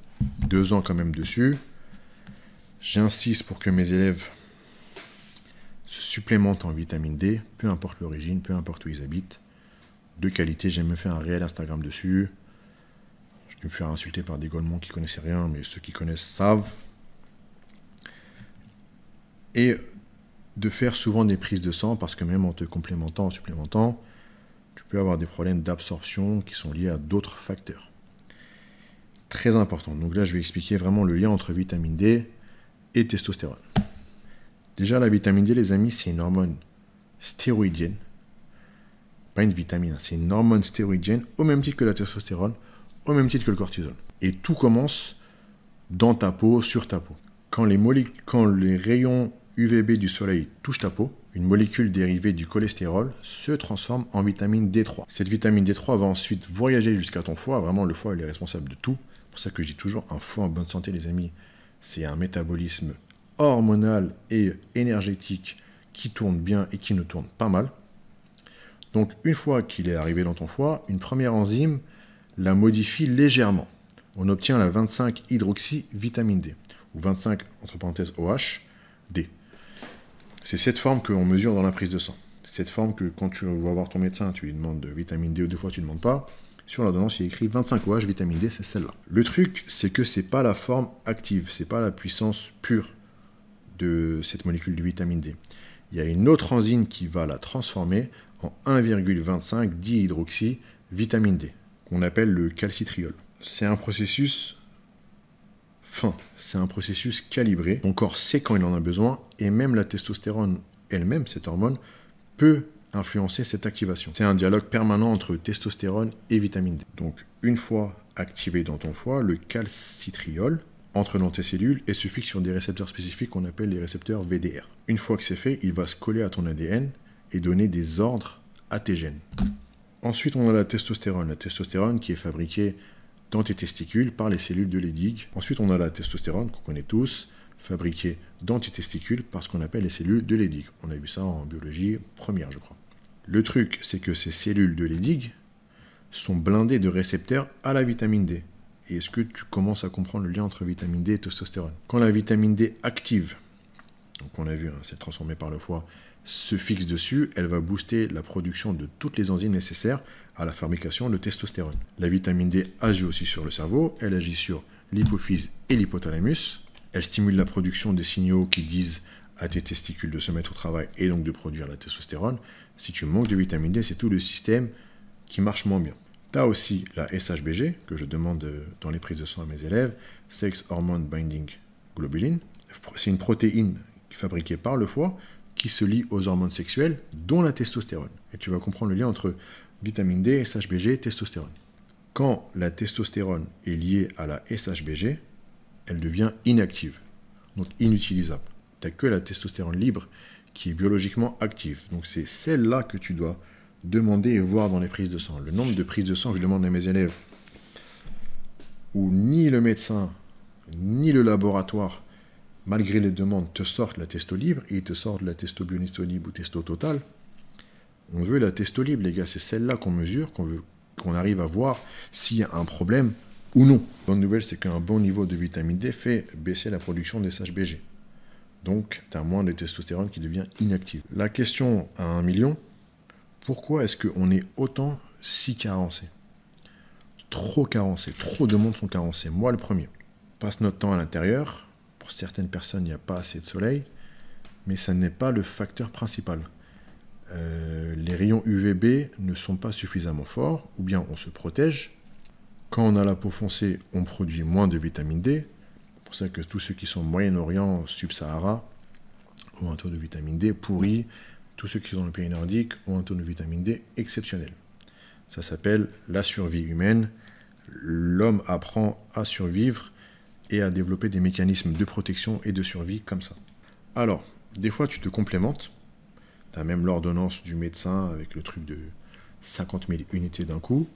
2 ans quand même dessus. J'insiste pour que mes élèves se supplémentent en vitamine D, peu importe l'origine, peu importe où ils habitent, de qualité. J'ai même fait un réel Instagram dessus. Je vais me faire insulter par des golemons qui connaissaient rien, mais ceux qui connaissent savent. Et de faire souvent des prises de sang, parce que même en te complémentant, en supplémentant, tu peux avoir des problèmes d'absorption qui sont liés à d'autres facteurs. Très important. Donc là, je vais expliquer vraiment le lien entre vitamine D et testostérone. Déjà, la vitamine D, les amis, c'est une hormone stéroïdienne. Pas une vitamine, c'est une hormone stéroïdienne au même titre que la testostérone, au même titre que le cortisol. Et tout commence dans ta peau, sur ta peau. Quand les rayons UVB du soleil touchent ta peau, une molécule dérivée du cholestérol se transforme en vitamine D3. Cette vitamine D3 va ensuite voyager jusqu'à ton foie. Vraiment, le foie, il est responsable de tout. C'est pour ça que je dis toujours, un foie en bonne santé, les amis, c'est un métabolisme hormonal et énergétique qui tourne bien et qui ne tourne pas mal. Donc, une fois qu'il est arrivé dans ton foie, une première enzyme la modifie légèrement. On obtient la 25-hydroxyvitamine D, ou 25, entre parenthèses, OH, D. C'est cette forme qu'on mesure dans la prise de sang. Cette forme que quand tu vas voir ton médecin, tu lui demandes de vitamine D ou deux fois tu ne demandes pas. Sur l'ordonnance, il est écrit 25 OH, vitamine D, c'est celle-là. Le truc, c'est que ce n'est pas la forme active, ce n'est pas la puissance pure de cette molécule de vitamine D. Il y a une autre enzyme qui va la transformer en 1,25 dihydroxyvitamine D, qu'on appelle le calcitriol. C'est un processus fin, c'est un processus calibré. Ton corps sait quand il en a besoin, et même la testostérone elle-même, cette hormone, peut influencer cette activation. C'est un dialogue permanent entre testostérone et vitamine D. Donc, une fois activé dans ton foie, le calcitriol entre dans tes cellules et se fixe sur des récepteurs spécifiques qu'on appelle les récepteurs VDR. Une fois que c'est fait, il va se coller à ton ADN et donner des ordres à tes gènes. Ensuite, on a la testostérone qui est fabriquée dans tes testicules par les cellules de Leydig. Ensuite, on a la testostérone qu'on connaît tous, fabriquée dans tes testicules par ce qu'on appelle les cellules de Leydig. On a vu ça en biologie première, je crois. Le truc, c'est que ces cellules de Leydig sont blindées de récepteurs à la vitamine D. Et est-ce que tu commences à comprendre le lien entre vitamine D et testostérone? Quand la vitamine D active, donc on a vu, hein, c'est transformé par le foie, se fixe dessus, elle va booster la production de toutes les enzymes nécessaires à la fabrication de testostérone. La vitamine D agit aussi sur le cerveau, elle agit sur l'hypophyse et l'hypothalamus, elle stimule la production des signaux qui disent à tes testicules de se mettre au travail et donc de produire la testostérone. Si tu manques de vitamine D, c'est tout le système qui marche moins bien. Tu as aussi la SHBG, que je demande dans les prises de sang à mes élèves, Sex Hormone Binding Globulin. C'est une protéine fabriquée par le foie qui se lie aux hormones sexuelles, dont la testostérone. Et tu vas comprendre le lien entre vitamine D, SHBG, testostérone. Quand la testostérone est liée à la SHBG, elle devient inactive, donc inutilisable. Tu n'as que la testostérone libre qui est biologiquement active. Donc c'est celle-là que tu dois demander et voir dans les prises de sang. Le nombre de prises de sang que je demande à mes élèves, où ni le médecin, ni le laboratoire, malgré les demandes, te sortent la testo libre, et ils te sortent la testo bionisto libre ou testo totale. On veut la testo libre, les gars. C'est celle-là qu'on mesure, qu'on arrive à voir s'il y a un problème ou non. La bonne nouvelle, c'est qu'un bon niveau de vitamine D fait baisser la production des SHBG. Donc, tu as moins de testostérone qui devient inactive. La question à 1 million, pourquoi est-ce qu'on est autant si carencé? Trop carencé, trop de monde sont carencés. Moi, le premier. On passe notre temps à l'intérieur. Pour certaines personnes, il n'y a pas assez de soleil, mais ça n'est pas le facteur principal. Les rayons UVB ne sont pas suffisamment forts, ou bien on se protège. Quand on a la peau foncée, on produit moins de vitamine D. C'est pour ça que tous ceux qui sont Moyen-Orient, Sub-Sahara, ont un taux de vitamine D pourri. Tous ceux qui sont dans le pays nordique ont un taux de vitamine D exceptionnel. Ça s'appelle la survie humaine. L'homme apprend à survivre et à développer des mécanismes de protection et de survie comme ça. Alors, des fois, tu te complémentes. Tu as même l'ordonnance du médecin avec le truc de 50 000 unités d'un coup.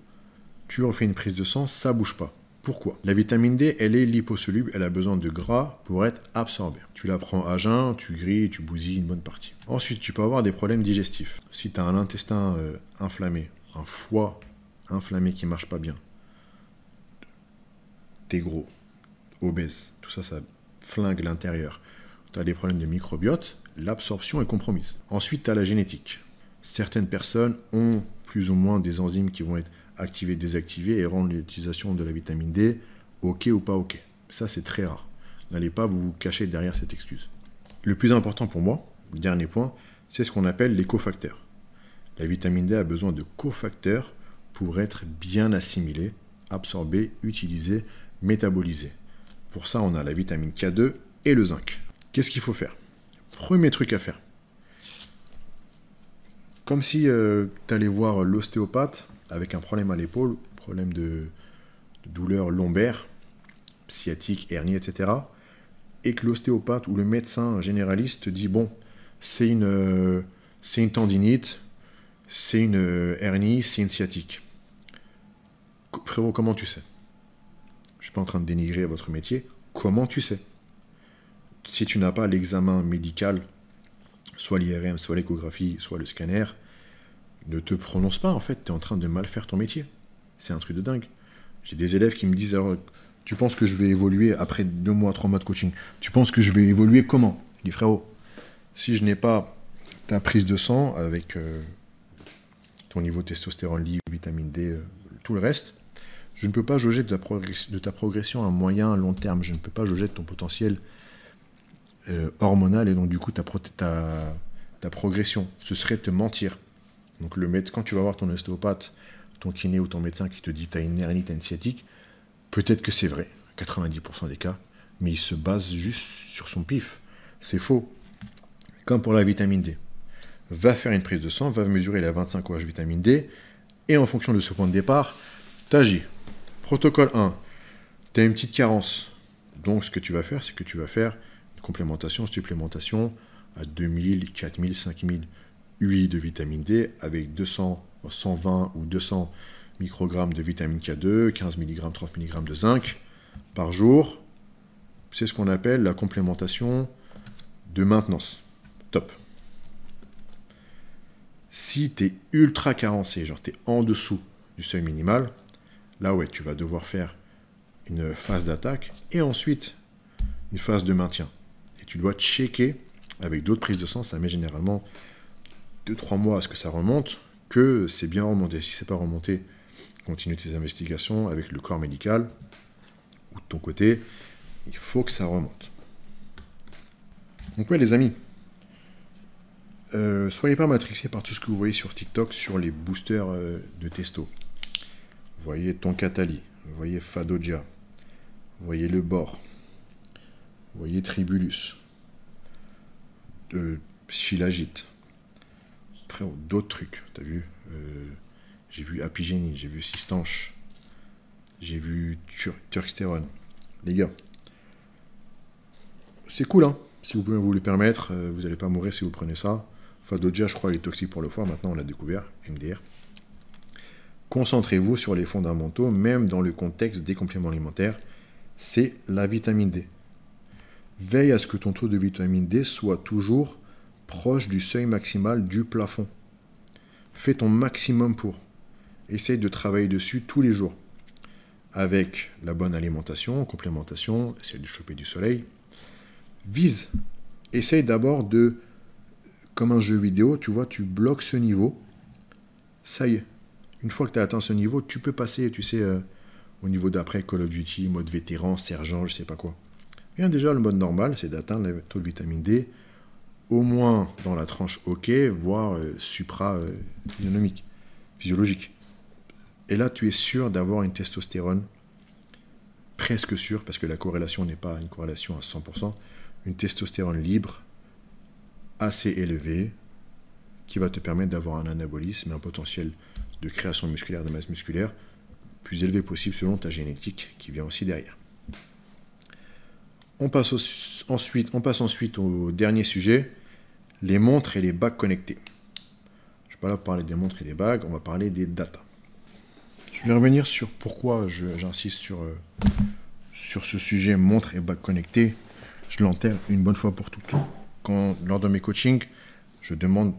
Tu refais une prise de sang, ça ne bouge pas. Pourquoi? La vitamine D, elle est liposoluble, elle a besoin de gras pour être absorbée. Tu la prends à jeun, tu grilles, tu bousilles une bonne partie. Ensuite, tu peux avoir des problèmes digestifs. Si tu as un intestin inflammé, un foie inflammé qui ne marche pas bien, t'es gros, obèse, tout ça, ça flingue l'intérieur. Tu as des problèmes de microbiote, l'absorption est compromise. Ensuite, tu as la génétique. Certaines personnes ont plus ou moins des enzymes qui vont être activées, désactivées et rendre l'utilisation de la vitamine D OK ou pas OK. Ça, c'est très rare. N'allez pas vous cacher derrière cette excuse. Le plus important pour moi, le dernier point, c'est ce qu'on appelle les cofacteurs. La vitamine D a besoin de cofacteurs pour être bien assimilée, absorbée, utilisée métabolisée. Pour ça, on a la vitamine K2 et le zinc. Qu'est-ce qu'il faut faire? Premier truc à faire. Comme si tu allais voir l'ostéopathe avec un problème à l'épaule, problème de douleur lombaire, sciatique, hernie, etc. Et que l'ostéopathe ou le médecin généraliste te dit, bon, c'est une tendinite, c'est une hernie, c'est une sciatique. Frérot, comment tu sais? Je ne suis pas en train de dénigrer votre métier. Comment tu sais? Si tu n'as pas l'examen médical, soit l'IRM, soit l'échographie, soit le scanner, ne te prononce pas, en fait, tu es en train de mal faire ton métier. C'est un truc de dingue. J'ai des élèves qui me disent, alors, tu penses que je vais évoluer après 2 mois, 3 mois de coaching? Tu penses que je vais évoluer comment? Je dis, frérot, si je n'ai pas ta prise de sang avec ton niveau de testostérone libre, vitamine D, tout le reste, je ne peux pas jauger de ta progression à moyen, à long terme. Je ne peux pas jauger de ton potentiel hormonal et donc du coup ta progression. Ce serait te mentir. Donc quand tu vas voir ton ostéopathe, ton kiné ou ton médecin qui te dit tu as une hernie, tu as une sciatique, peut-être que c'est vrai, 90% des cas, mais il se base juste sur son pif. C'est faux. Comme pour la vitamine D. Va faire une prise de sang, va mesurer la 25 OH vitamine D, et en fonction de ce point de départ, t'agis. Protocole 1, tu as une petite carence. Donc ce que tu vas faire, c'est que tu vas faire une complémentation, supplémentation à 2000, 4000, 5000 UI de vitamine D avec 200, 120 ou 200 microgrammes de vitamine K2, 15 mg, 30 mg de zinc par jour. C'est ce qu'on appelle la complémentation de maintenance. Top. Si tu es ultra carencé, genre tu es en dessous du seuil minimal, là ouais, tu vas devoir faire une phase d'attaque et ensuite une phase de maintien. Et tu dois checker avec d'autres prises de sang, ça met généralement 2-3 mois à ce que ça remonte, que c'est bien remonté. Si c'est pas remonté, continue tes investigations avec le corps médical ou de ton côté, il faut que ça remonte. Donc ouais les amis, soyez pas matrixés par tout ce que vous voyez sur TikTok sur les boosters de testo. Vous voyez Tonkatali, vous voyez Fadoja, vous voyez le Bor, vous voyez Tribulus, Shilajit, d'autres trucs, t'as vu, j'ai vu Apigénie, j'ai vu Sistanche, j'ai vu Turkstérone. Les gars, c'est cool, hein. Si vous pouvez vous le permettre, vous n'allez pas mourir si vous prenez ça. Fadoja, je crois, il est toxique pour le foie, maintenant on l'a découvert, MDR. Concentrez-vous sur les fondamentaux, même dans le contexte des compléments alimentaires, c'est la vitamine D. Veille à ce que ton taux de vitamine D soit toujours proche du seuil maximal du plafond. Fais ton maximum pour. Essaye de travailler dessus tous les jours. Avec la bonne alimentation, complémentation, essaye de choper du soleil. Vise. Essaye d'abord de, comme un jeu vidéo, tu vois, tu bloques ce niveau. Ça y est. Une fois que tu as atteint ce niveau, tu peux passer, tu sais, au niveau d'après, Call of Duty, mode vétéran, sergent, je sais pas quoi. Bien déjà, le mode normal, c'est d'atteindre le taux de vitamine D, au moins dans la tranche OK, voire physiologique. Et là, tu es sûr d'avoir une testostérone, presque sûr, parce que la corrélation n'est pas une corrélation à 100%, une testostérone libre, assez élevée, qui va te permettre d'avoir un anabolisme, un potentiel de création musculaire, de masse musculaire, plus élevé possible selon ta génétique qui vient aussi derrière. On passe ensuite au dernier sujet, les montres et les bagues connectées. Je ne suis pas là pour parler des montres et des bagues, on va parler des data. Je vais revenir sur pourquoi j'insiste sur ce sujet montres et bagues connectées. Je l'enterre une bonne fois pour toutes. Lors de mes coachings, je demande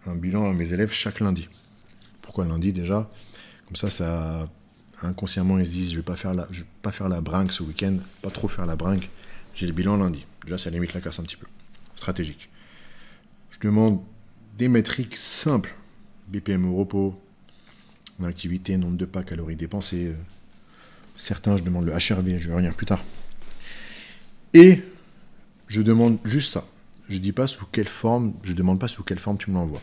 un bilan à mes élèves chaque lundi. Pourquoi lundi déjà? Comme ça inconsciemment ils se disent je vais pas faire la bringue ce week-end, pas trop faire la bringue. J'ai le bilan lundi. Déjà ça limite la casse un petit peu. Stratégique. Je demande des métriques simples. BPM au repos, activité, nombre de pas, calories dépensées. Certains je demande le HRV, je vais revenir plus tard. Et je demande juste ça. Je demande pas sous quelle forme tu me l'envoies.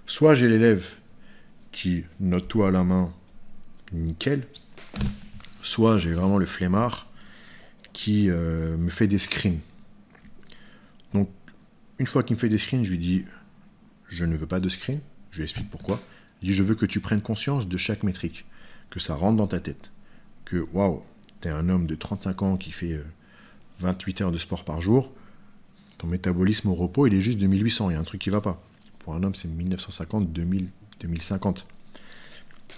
Soit j'ai l'élève qui note tout à la main, nickel. Soit j'ai vraiment le flemmard qui me fait des screens. Donc, une fois qu'il me fait des screens, je lui dis, je ne veux pas de screen. Je lui explique pourquoi. Je dis, je veux que tu prennes conscience de chaque métrique, que ça rentre dans ta tête, que, waouh, tu es un homme de 35 ans qui fait 28 heures de sport par jour, ton métabolisme au repos, il est juste de 1800, il y a un truc qui ne va pas. Pour un homme, c'est 1950, 2000, 2050.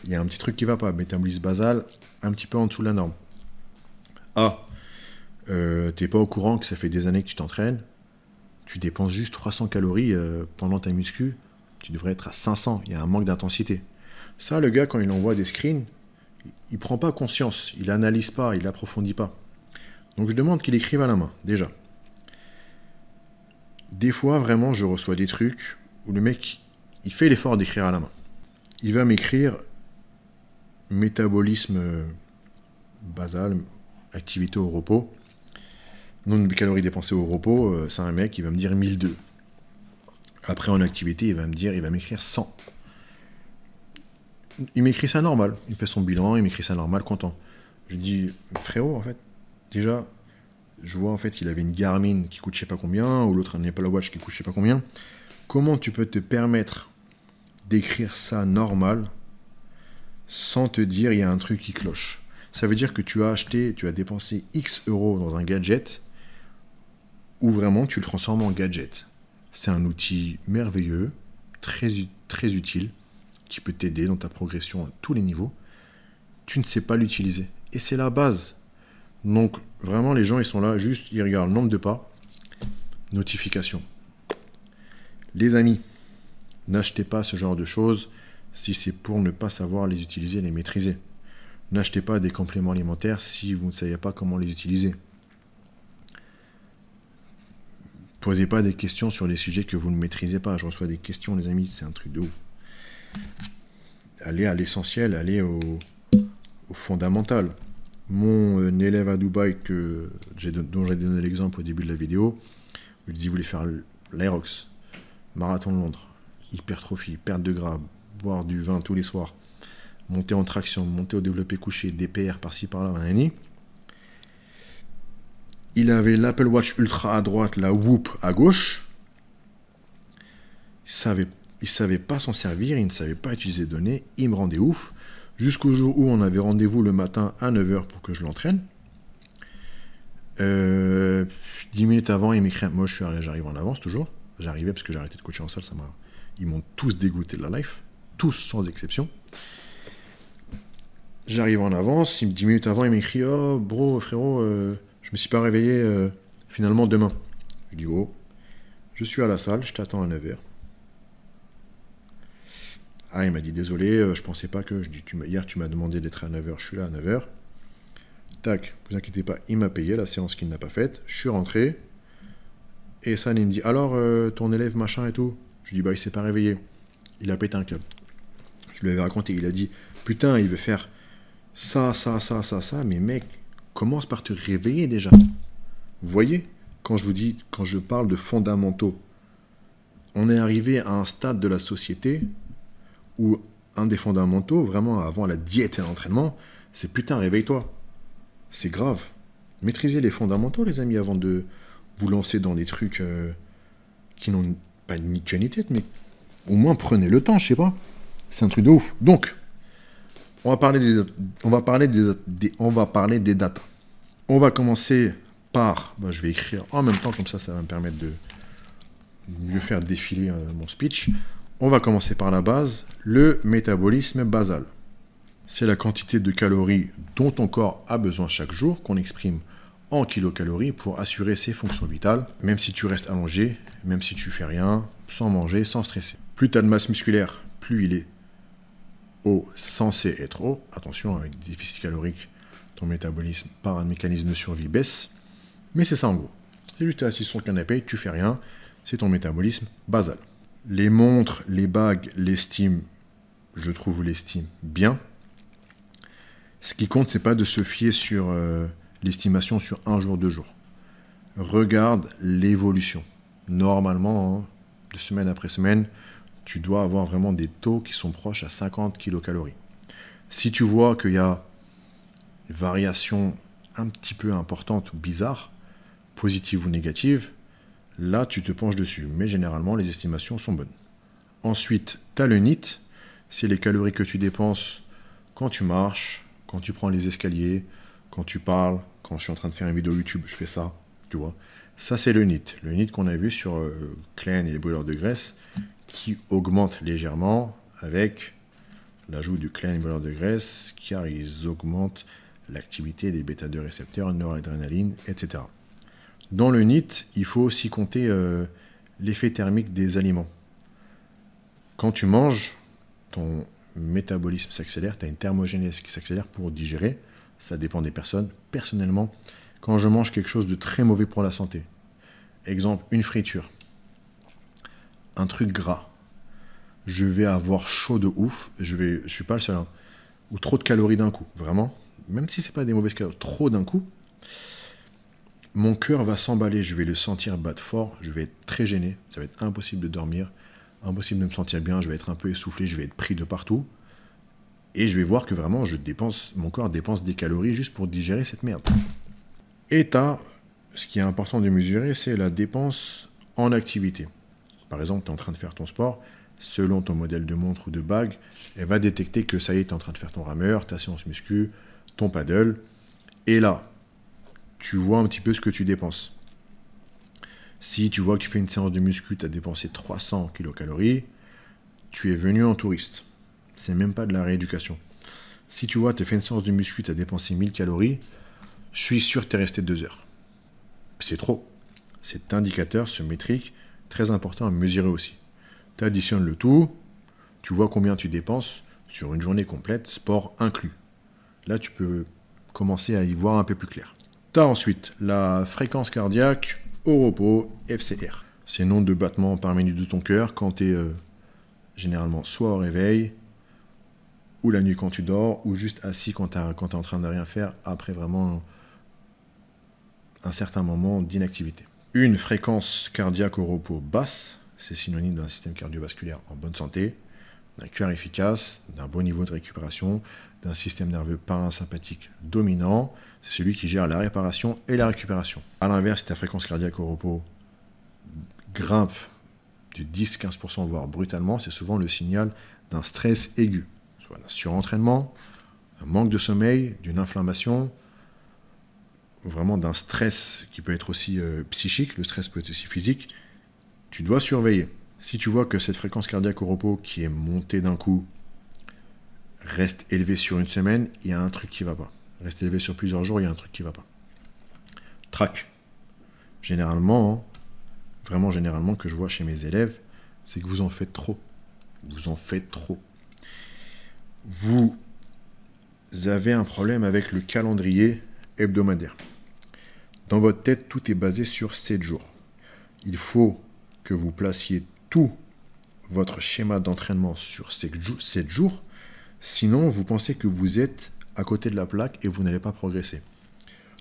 Il y a un petit truc qui ne va pas, métabolisme basal, un petit peu en dessous de la norme. Ah, t'es pas au courant que ça fait des années que tu t'entraînes, tu dépenses juste 300 calories pendant ta muscu, tu devrais être à 500, il y a un manque d'intensité. Ça, le gars, quand il envoie des screens, il prend pas conscience, il analyse pas, il approfondit pas. Donc je demande qu'il écrive à la main, déjà. Des fois, vraiment, je reçois des trucs où le mec, il fait l'effort d'écrire à la main. Il va m'écrire métabolisme basal, activité au repos. Nombre de calories dépensées au repos, c'est un mec, il va me dire 1002. Après, en activité, il va m'écrire 100. Il m'écrit ça normal. Il fait son bilan, il m'écrit ça normal, content. Je dis, frérot, en fait, déjà, je vois en fait qu'il avait une Garmin qui coûte je sais pas combien, ou l'autre un Apple Watch qui coûte je sais pas combien. Comment tu peux te permettre d'écrire ça normal sans te dire il y a un truc qui cloche? Ça veut dire que tu as dépensé X euros dans un gadget ou vraiment tu le transformes en gadget. C'est un outil merveilleux, très utile, qui peut t'aider dans ta progression à tous les niveaux. Tu ne sais pas l'utiliser. Et c'est la base. Donc, vraiment, les gens, ils sont là, juste, ils regardent le nombre de pas, notification. Les amis, n'achetez pas ce genre de choses si c'est pour ne pas savoir les utiliser et les maîtriser. N'achetez pas des compléments alimentaires si vous ne savez pas comment les utiliser. Posez pas des questions sur les sujets que vous ne maîtrisez pas. Je reçois des questions, les amis, c'est un truc de ouf. Allez à l'essentiel, allez au fondamental. Mon élève à Dubaï dont j'ai donné l'exemple au début de la vidéo, il voulait faire l'Aerox, marathon de Londres, hypertrophie, perte de gras, boire du vin tous les soirs, monter en traction, monter au développé couché, DPR par-ci par-là, un année. Il avait l'Apple Watch Ultra à droite, la Whoop à gauche. Il savait pas s'en servir, il ne savait pas utiliser les données, il me rendait ouf. Jusqu'au jour où on avait rendez-vous le matin à 9 h pour que je l'entraîne. 10 minutes avant, il m'écrit. Moi, j'arrive en avance toujours. J'arrivais parce que j'ai arrêté de coacher en salle. Ils m'ont tous dégoûté de la life. Tous, sans exception. J'arrive en avance. 10 minutes avant, il m'écrit, oh, bro, frérot, je me suis pas réveillé finalement demain. Je dis, oh, je suis à la salle, je t'attends à 9 h. Ah, il m'a dit, désolé, je pensais pas que... Je dis, hier, tu m'as demandé d'être à 9 h, je suis là à 9 h. Tac, vous inquiétez pas, il m'a payé la séance qu'il n'a pas faite. Je suis rentré. Et San, il me dit, alors, ton élève, machin et tout. Je dis, bah, il s'est pas réveillé. Il a pété un câble. Je lui avais raconté, il a dit, putain, il veut faire ça, mais mec, commence par te réveiller déjà. Vous voyez, quand je parle de fondamentaux, on est arrivé à un stade de la société où un des fondamentaux, vraiment avant la diète et l'entraînement, c'est putain, réveille-toi. C'est grave. Maîtrisez les fondamentaux, les amis, avant de vous lancer dans des trucs qui n'ont pas ni queue ni tête, mais au moins prenez le temps, je sais pas. C'est un truc de ouf. Donc, on va parler des datas. On va commencer par, je vais écrire en même temps, comme ça va me permettre de mieux faire défiler mon speech. On va commencer par la base, le métabolisme basal. C'est la quantité de calories dont ton corps a besoin chaque jour, qu'on exprime en kilocalories pour assurer ses fonctions vitales, même si tu restes allongé, même si tu fais rien, sans manger, sans stresser. Plus tu as de masse musculaire, plus il est censé être haut. Attention, avec des déficits caloriques, ton métabolisme par un mécanisme de survie baisse. Mais c'est ça en gros. C'est juste assis sur le canapé, tu fais rien, c'est ton métabolisme basal. Les montres, les bagues, l'estime, je trouve l'estime bien. Ce qui compte, c'est pas de se fier sur l'estimation sur un jour, 2 jours. Regarde l'évolution. Normalement, hein, de semaine après semaine, tu dois avoir vraiment des taux qui sont proches à 50 kilocalories. Si tu vois qu'il y a une variation un petit peu importante ou bizarre, positive ou négative, là, tu te penches dessus. Mais généralement, les estimations sont bonnes. Ensuite, tu as le NEAT. C'est les calories que tu dépenses quand tu marches, quand tu prends les escaliers, quand tu parles, quand je suis en train de faire une vidéo YouTube, je fais ça, tu vois. Ça, c'est le NEAT. Le NEAT qu'on a vu sur Clen et les brûleurs de graisse, qui augmente légèrement avec l'ajout du Clen et les brûleurs de graisse, car ils augmentent l'activité des bêta-2 récepteurs, noradrénaline, etc. Dans le NEAT, il faut aussi compter l'effet thermique des aliments. Quand tu manges, ton métabolisme s'accélère, tu as une thermogénèse qui s'accélère pour digérer. Ça dépend des personnes. Personnellement, quand je mange quelque chose de très mauvais pour la santé, exemple, une friture, un truc gras, je vais avoir chaud de ouf, je suis pas le seul, hein, ou trop de calories d'un coup, vraiment, même si c'est pas des mauvaises calories, trop d'un coup, mon cœur va s'emballer, je vais le sentir battre fort, je vais être très gêné, ça va être impossible de dormir, impossible de me sentir bien, je vais être un peu essoufflé, je vais être pris de partout, et je vais voir que vraiment, mon corps dépense des calories juste pour digérer cette merde. Et ce qui est important de mesurer, c'est la dépense en activité. Par exemple, tu es en train de faire ton sport, selon ton modèle de montre ou de bague, elle va détecter que ça y est, tu es en train de faire ton rameur, ta séance muscu, ton paddle, et là, tu vois un petit peu ce que tu dépenses. Si tu vois que tu fais une séance de muscu, tu as dépensé 300 kilocalories, tu es venu en touriste. C'est même pas de la rééducation. Si tu vois, tu as fait une séance de muscu, tu as dépensé 1000 calories, je suis sûr que tu es resté 2 heures. C'est trop. Cet indicateur, ce métrique, très important à mesurer aussi. Tu additionnes le tout, tu vois combien tu dépenses sur une journée complète, sport inclus. Là, tu peux commencer à y voir un peu plus clair. Tu as ensuite la fréquence cardiaque au repos, FCR. C'est le nombre de battements par minute de ton cœur quand tu es généralement soit au réveil, ou la nuit quand tu dors, ou juste assis quand tu es en train de rien faire, après vraiment un certain moment d'inactivité. Une fréquence cardiaque au repos basse, c'est synonyme d'un système cardiovasculaire en bonne santé, d'un cœur efficace, d'un bon niveau de récupération, d'un système nerveux parasympathique dominant, c'est celui qui gère la réparation et la récupération. A l'inverse, si ta fréquence cardiaque au repos grimpe de 10-15%, voire brutalement, c'est souvent le signal d'un stress aigu, soit d'un surentraînement, un manque de sommeil, d'une inflammation, vraiment d'un stress qui peut être aussi psychique, le stress peut être aussi physique. Tu dois surveiller. Si tu vois que cette fréquence cardiaque au repos qui est montée d'un coup reste élevée sur une semaine, il y a un truc qui ne va pas. Reste élevée sur plusieurs jours, il y a un truc qui ne va pas. Trac. Généralement, vraiment généralement, que je vois chez mes élèves, c'est que vous en faites trop. Vous en faites trop. Vous avez un problème avec le calendrier hebdomadaire. Dans votre tête, tout est basé sur 7 jours. Il faut que vous placiez tout votre schéma d'entraînement sur 7 jours. Sinon, vous pensez que vous êtes à côté de la plaque et vous n'allez pas progresser.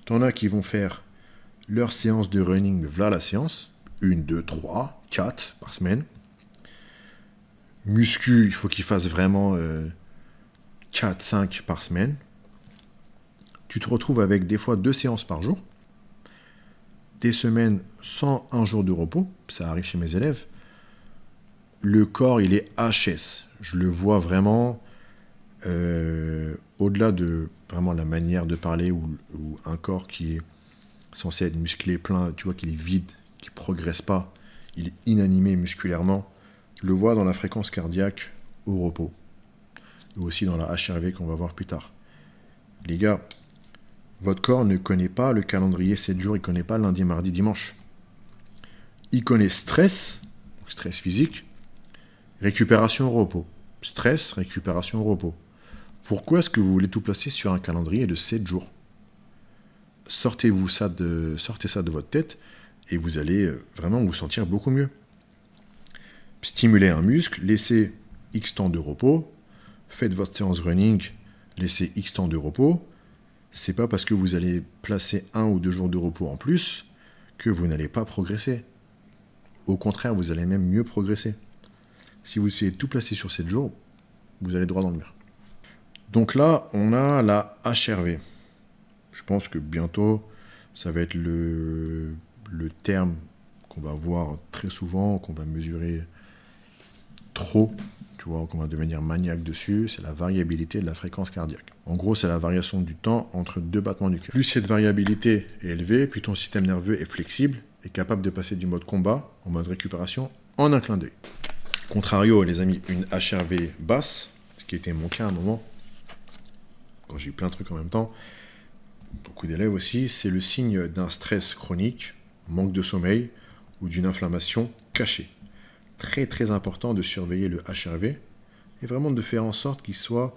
T'en as qui vont faire leur séance de running, mais voilà la séance. 1, 2, 3, 4 par semaine. Muscu, il faut qu'ils fassent vraiment 4, 5 par semaine. Tu te retrouves avec des fois 2 séances par jour. Des semaines sans un jour de repos. Ça arrive chez mes élèves. Le corps, il est HS. Je le vois vraiment au-delà de vraiment la manière de parler ou un corps qui est censé être musclé, plein, tu vois qu'il est vide, qui ne progresse pas, il est inanimé musculairement. Je le vois dans la fréquence cardiaque au repos. Ou aussi dans la HRV qu'on va voir plus tard. Les gars, votre corps ne connaît pas le calendrier 7 jours, il ne connaît pas lundi, mardi, dimanche. Il connaît stress, stress physique, récupération, repos. Stress, récupération, repos. Pourquoi est-ce que vous voulez tout placer sur un calendrier de 7 jours? Sortez ça de votre tête et vous allez vraiment vous sentir beaucoup mieux. Stimulez un muscle, laissez X temps de repos, faites votre séance running, laissez X temps de repos. C'est pas parce que vous allez placer 1 ou 2 jours de repos en plus que vous n'allez pas progresser. Au contraire, vous allez même mieux progresser. Si vous essayez de tout placer sur 7 jours, vous allez droit dans le mur. Donc là, on a la HRV. Je pense que bientôt, ça va être le terme qu'on va voir très souvent, qu'on va mesurer trop, tu vois, qu'on va devenir maniaque dessus, c'est la variabilité de la fréquence cardiaque. En gros, c'est la variation du temps entre deux battements du cœur. Plus cette variabilité est élevée, plus ton système nerveux est flexible et capable de passer du mode combat au mode récupération en un clin d'œil. Contrario, les amis, une HRV basse, ce qui était mon cas à un moment, quand j'ai eu plein de trucs en même temps, beaucoup d'élèves aussi, c'est le signe d'un stress chronique, manque de sommeil ou d'une inflammation cachée. Très très important de surveiller le HRV et vraiment de faire en sorte qu'il soit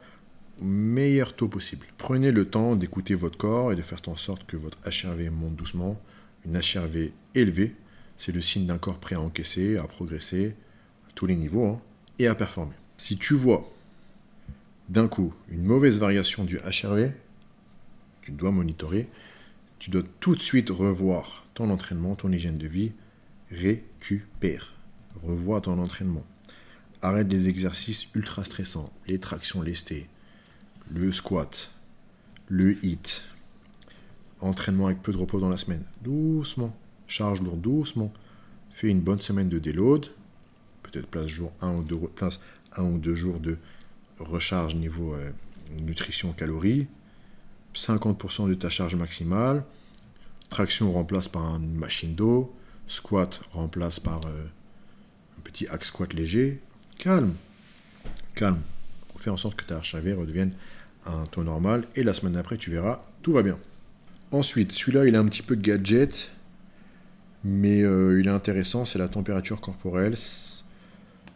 au meilleur taux possible. Prenez le temps d'écouter votre corps et de faire en sorte que votre HRV monte doucement. Une HRV élevée, c'est le signe d'un corps prêt à encaisser, à progresser à tous les niveaux et à performer. Si tu vois d'un coup une mauvaise variation du HRV, tu dois monitorer, tu dois tout de suite revoir ton entraînement, ton hygiène de vie, récupère. Revois ton entraînement. Arrête les exercices ultra stressants, les tractions lestées, le squat, le HIIT. Entraînement avec peu de repos dans la semaine. Doucement. Charge lourde doucement. Fais une bonne semaine de déload. Peut-être place un ou deux jours de recharge niveau nutrition calories. 50% de ta charge maximale. Traction remplace par une machine d'eau. Squat remplace par un petit hack squat léger. Calme. Calme. On fait en sorte que ta HRV redevienne un taux normal. Et la semaine d'après, tu verras, tout va bien. Ensuite, celui-là, il est un petit peu gadget. Mais il est intéressant. C'est la température corporelle.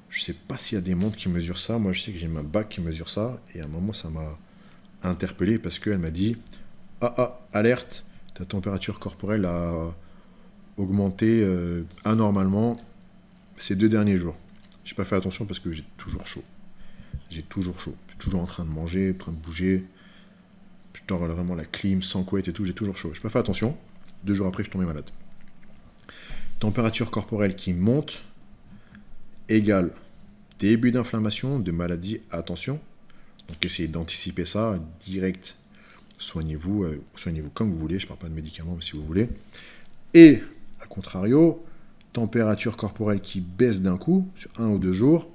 Je ne sais pas s'il y a des montres qui mesurent ça. Moi, je sais que j'ai ma bague qui mesure ça. Et à un moment, ça m'a interpellé parce qu'elle m'a dit « Ah, alerte, ta température corporelle a augmenté anormalement ces 2 derniers jours. » J'ai pas fait attention parce que j'ai toujours chaud. J'ai toujours chaud. Je suis toujours en train de manger, en train de bouger. Je dors vraiment la clim, sans couette et tout. J'ai toujours chaud. J'ai pas fait attention. 2 jours après, je suis tombé malade. Température corporelle qui monte égale début d'inflammation, de maladie. Attention. Donc essayez d'anticiper ça direct. Soignez-vous comme vous voulez. Je parle pas de médicaments, mais si vous voulez. Et, à contrario, température corporelle qui baisse d'un coup, sur 1 ou 2 jours,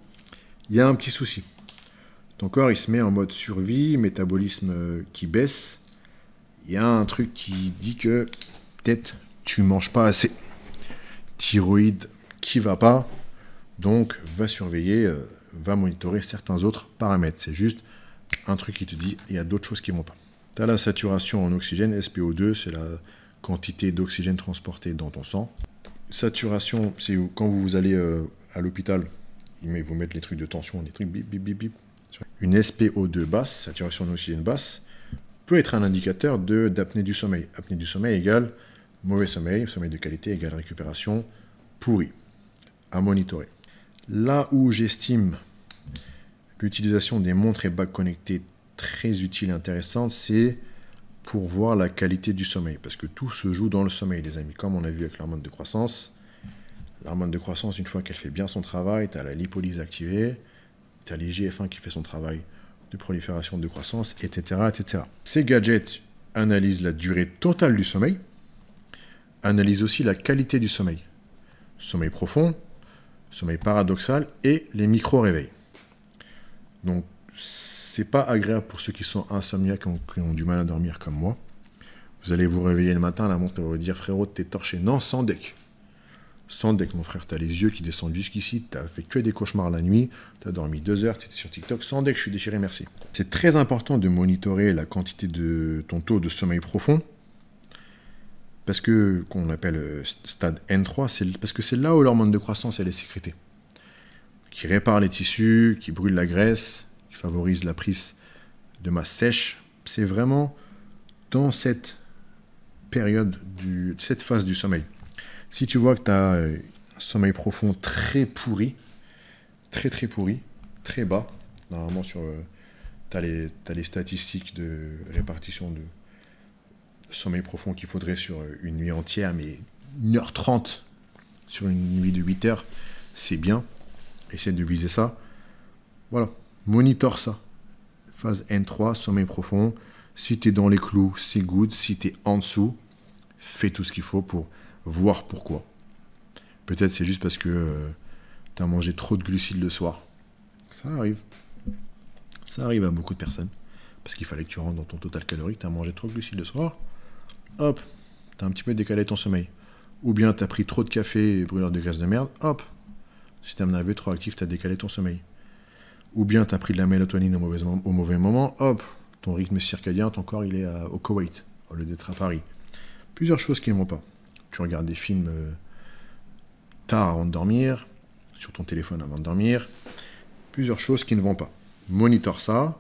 il y a un petit souci. Ton corps, il se met en mode survie, métabolisme qui baisse. Il y a un truc qui dit que peut-être tu manges pas assez. Thyroïde qui va pas. Donc, va surveiller, va monitorer certains autres paramètres. C'est juste un truc qui te dit il y a d'autres choses qui vont pas. Tu as la saturation en oxygène, SpO2, c'est la quantité d'oxygène transporté dans ton sang. Saturation, c'est quand vous allez à l'hôpital, ils vous mettent les trucs de tension, les trucs bip, bip, bip, bip. Une SpO2 basse, saturation en oxygène basse, peut être un indicateur d'apnée du sommeil. Apnée du sommeil égale mauvais sommeil, sommeil de qualité égale récupération pourrie. À monitorer. Là où j'estime l'utilisation des montres et bagues connectées très utile et intéressante, c'est pour voir la qualité du sommeil. Parce que tout se joue dans le sommeil, les amis. Comme on a vu avec l'hormone de croissance. L'hormone de croissance, une fois qu'elle fait bien son travail, tu as la lipolyse activée, tu as l'IGF-1 qui fait son travail de prolifération de croissance, etc., etc. Ces gadgets analysent la durée totale du sommeil, analysent aussi la qualité du sommeil. Sommeil profond, sommeil paradoxal et les micro-réveils. Donc, c'est pas agréable pour ceux qui sont insomniaques, qui ont du mal à dormir comme moi. Vous allez vous réveiller le matin, la montre va vous dire « Frérot, t'es torché ». Non, sans deck. Sans deck, mon frère. T'as les yeux qui descendent jusqu'ici, t'as fait que des cauchemars la nuit, t'as dormi 2 heures, t'étais sur TikTok. Sans deck, je suis déchiré, merci. C'est très important de monitorer la quantité de ton taux de sommeil profond. Parce que, qu'on appelle stade N3, parce que c'est là où l'hormone de croissance elle est sécrétée. Qui répare les tissus, qui brûle la graisse, qui favorise la prise de masse sèche. C'est vraiment dans cette période, cette phase du sommeil. Si tu vois que tu as un sommeil profond très pourri, très pourri, très bas, normalement tu as les statistiques de répartition de sommeil profond qu'il faudrait sur une nuit entière, mais 1h30 sur une nuit de 8 heures, c'est bien. Essaie de viser ça. Voilà, monitore ça. Phase N3, sommeil profond. Si tu es dans les clous, c'est good. Si tu es en dessous, fais tout ce qu'il faut pour voir pourquoi. Peut-être c'est juste parce que tu as mangé trop de glucides le soir. Ça arrive. Ça arrive à beaucoup de personnes. Parce qu'il fallait que tu rentres dans ton total calorique, tu as mangé trop de glucides le soir. Hop, tu as un petit peu décalé ton sommeil. Ou bien tu as pris trop de café et brûleur de graisse de merde. Hop, système nerveux trop actif, tu as décalé ton sommeil. Ou bien tu as pris de la mélatonine au mauvais moment. Hop, ton rythme circadien, ton corps il est au Koweït, au lieu d'être à Paris. Plusieurs choses qui ne vont pas. Tu regardes des films tard avant de dormir, sur ton téléphone avant de dormir. Plusieurs choses qui ne vont pas. Monitor ça,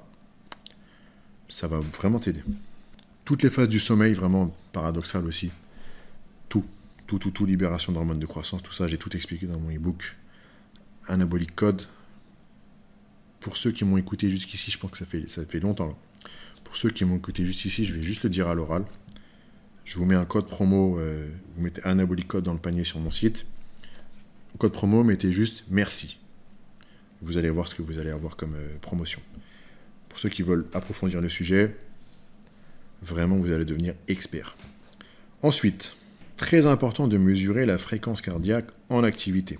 ça va vraiment t'aider. Toutes les phases du sommeil, vraiment paradoxales aussi. Tout, libération d'hormones de croissance, tout ça, j'ai tout expliqué dans mon e-book. Anabolic Code. Pour ceux qui m'ont écouté jusqu'ici, je pense que ça fait longtemps là. Pour ceux qui m'ont écouté jusqu'ici, je vais juste le dire à l'oral. Je vous mets un code promo, vous mettez Anabolic Code dans le panier sur mon site. Au code promo, mettez juste merci. Vous allez voir ce que vous allez avoir comme promotion. Pour ceux qui veulent approfondir le sujet, vraiment vous allez devenir expert. Ensuite, très important de mesurer la fréquence cardiaque en activité.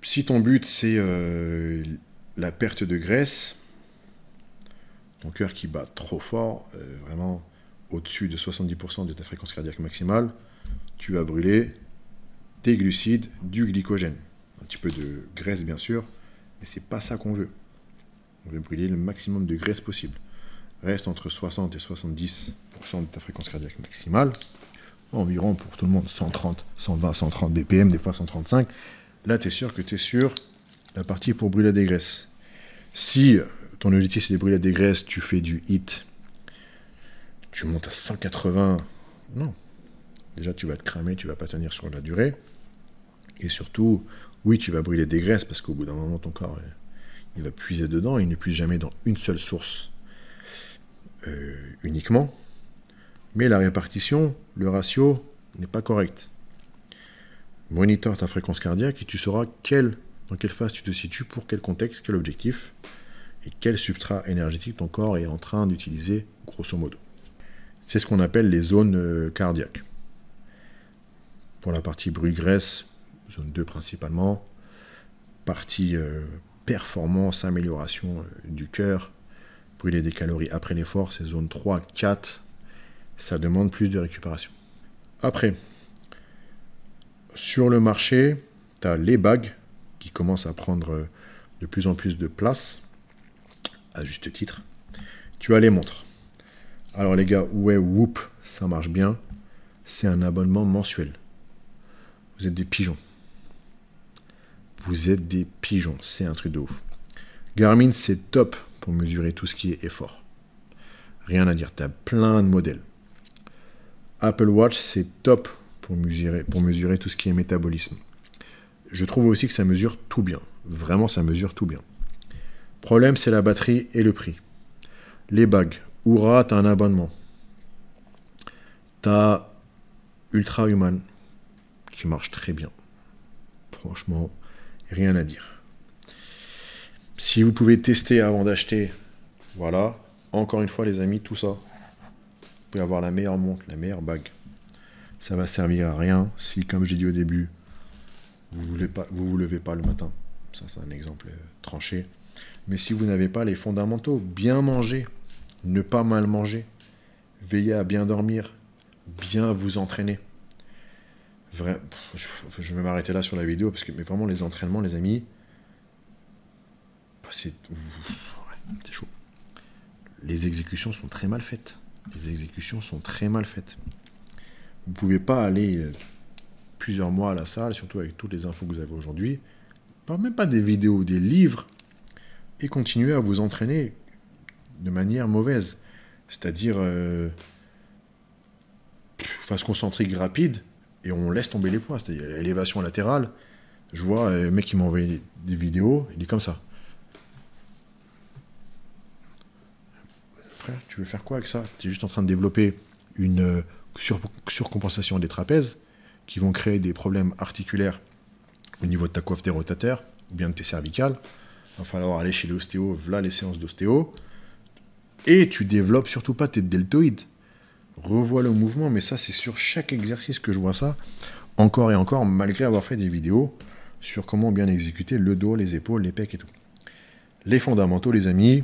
Si ton but c'est la perte de graisse, ton cœur qui bat trop fort, vraiment au-dessus de 70% de ta fréquence cardiaque maximale, tu vas brûler des glucides, du glycogène. Un petit peu de graisse bien sûr, mais c'est pas ça qu'on veut. On veut brûler le maximum de graisse possible. Reste entre 60 et 70% de ta fréquence cardiaque maximale, environ pour tout le monde 130, 120, 130 BPM, des fois 135. Là, tu es sûr que tu es sur la partie pour brûler des graisses. Si ton objectif c'est de brûler des graisses, tu fais du HIIT, tu montes à 180, non. Déjà, tu vas te cramer, tu vas pas tenir sur la durée. Et surtout, oui, tu vas brûler des graisses parce qu'au bout d'un moment, ton corps, il va puiser dedans. Il ne puise jamais dans une seule source uniquement. Mais la répartition, le ratio n'est pas correct. Monitor ta fréquence cardiaque et tu sauras dans quelle phase tu te situes, pour quel contexte, quel objectif et quel substrat énergétique ton corps est en train d'utiliser, grosso modo. C'est ce qu'on appelle les zones cardiaques. Pour la partie bruit-graisse, zone 2 principalement, partie performance, amélioration du cœur, brûler des calories après l'effort, c'est zone 3, 4, ça demande plus de récupération. Après, sur le marché, tu as les bagues qui commencent à prendre de plus en plus de place, à juste titre. Tu as les montres. Alors les gars, ouais, whoop, ça marche bien, c'est un abonnement mensuel. Vous êtes des pigeons. Vous êtes des pigeons, c'est un truc de ouf. Garmin, c'est top pour mesurer tout ce qui est effort. Rien à dire, tu as plein de modèles. Apple Watch, c'est top pour mesurer tout ce qui est métabolisme. Je trouve aussi que ça mesure tout bien. Vraiment, ça mesure tout bien. Problème, c'est la batterie et le prix. Les bagues. Oura, tu as un abonnement. Tu as Ultra Human, qui marche très bien. Franchement, rien à dire. Si vous pouvez tester avant d'acheter, voilà. Encore une fois, les amis, tout ça. Vous pouvez avoir la meilleure montre, la meilleure bague. Ça va servir à rien si, comme j'ai dit au début, vous levez pas le matin. Ça, c'est un exemple tranché. Mais si vous n'avez pas les fondamentaux, bien manger, ne pas mal manger, veiller à bien dormir, bien vous entraîner. Je vais m'arrêter là sur la vidéo parce que mais vraiment les entraînements, les amis, c'est chaud. Les exécutions sont très mal faites. Les exécutions sont très mal faites. Vous ne pouvez pas aller plusieurs mois à la salle, surtout avec toutes les infos que vous avez aujourd'hui, même pas des vidéos, des livres, et continuer à vous entraîner de manière mauvaise. C'est-à-dire phase concentrique rapide, et on laisse tomber les poids. C'est-à-dire élévation latérale. Je vois un mec qui m'a envoyé des vidéos, il dit comme ça. Frère, tu veux faire quoi avec ça? Tu es juste en train de développer une surcompensation des trapèzes qui vont créer des problèmes articulaires au niveau de ta coiffe des rotateurs ou bien de tes cervicales. Il va falloir aller chez l'ostéo, voilà les séances d'ostéo. Et tu développes surtout pas tes deltoïdes. Revois le mouvement, mais ça, c'est sur chaque exercice que je vois ça, encore et encore, malgré avoir fait des vidéos sur comment bien exécuter le dos, les épaules, les pecs et tout. Les fondamentaux, les amis,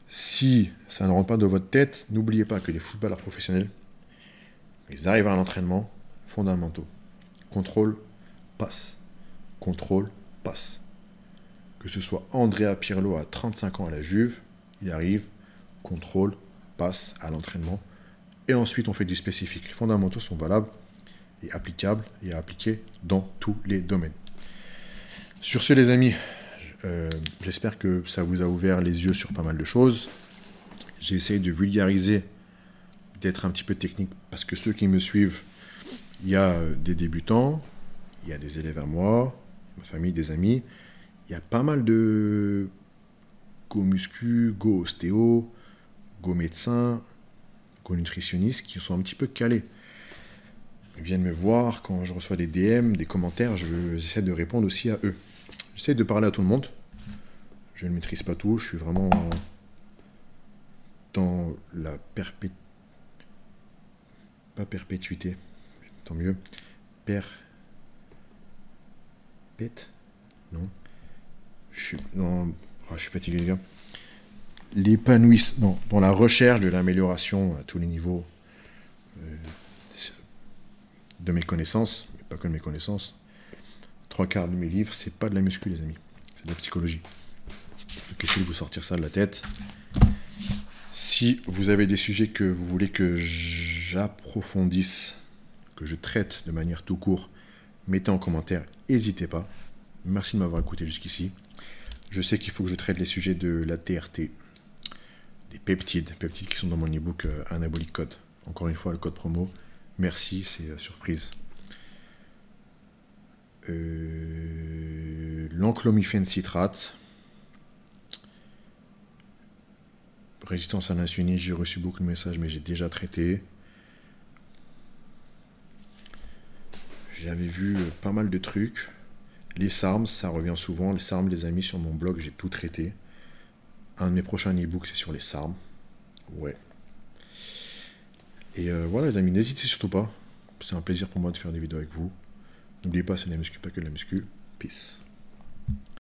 si ça ne rentre pas dans votre tête, n'oubliez pas que les footballeurs professionnels, ils arrivent à l'entraînement, fondamentaux. Contrôle, passe. Contrôle, passe. Que ce soit Andrea Pirlo à 35 ans à la Juve, il arrive, contrôle, passe à l'entraînement. Et ensuite, on fait du spécifique. Les fondamentaux sont valables et applicables et à appliquer dans tous les domaines. Sur ce, les amis, j'espère que ça vous a ouvert les yeux sur pas mal de choses. J'ai essayé de vulgariser, d'être un petit peu technique, parce que ceux qui me suivent, il y a des débutants, il y a des élèves à moi, ma famille, des amis. Il y a pas mal de go muscu, go ostéo, go médecin, go nutritionnistes qui sont un petit peu calés. Ils viennent me voir quand je reçois des DM, des commentaires, j'essaie de répondre aussi à eux. J'essaie de parler à tout le monde. Je ne maîtrise pas tout, je suis vraiment dans la pas perpétuité, tant mieux. Non. Je suis fatigué, les gars. L'épanouissement, dans la recherche de l'amélioration à tous les niveaux de mes connaissances, mais pas que de mes connaissances. 3/4 de mes livres, c'est pas de la muscu, les amis. C'est de la psychologie. Donc essayez de vous sortir ça de la tête. Si vous avez des sujets que vous voulez que j'approfondisse, que je traite de manière tout court, mettez en commentaire, n'hésitez pas. Merci de m'avoir écouté jusqu'ici. Je sais qu'il faut que je traite les sujets de la TRT, des peptides qui sont dans mon e-book Anabolic Code. Encore une fois, le code promo. Merci, c'est surprise. L'enclomifène citrate. Résistance à l'insuline, j'ai reçu beaucoup de messages, mais j'ai déjà traité. J'avais vu pas mal de trucs. Les SARMs, ça revient souvent. Les SARMs, les amis, sur mon blog, j'ai tout traité. Un de mes prochains e-books, c'est sur les SARMs. Ouais. Et voilà, les amis, n'hésitez surtout pas. C'est un plaisir pour moi de faire des vidéos avec vous. N'oubliez pas, c'est de la muscu, pas que de la muscu. Peace.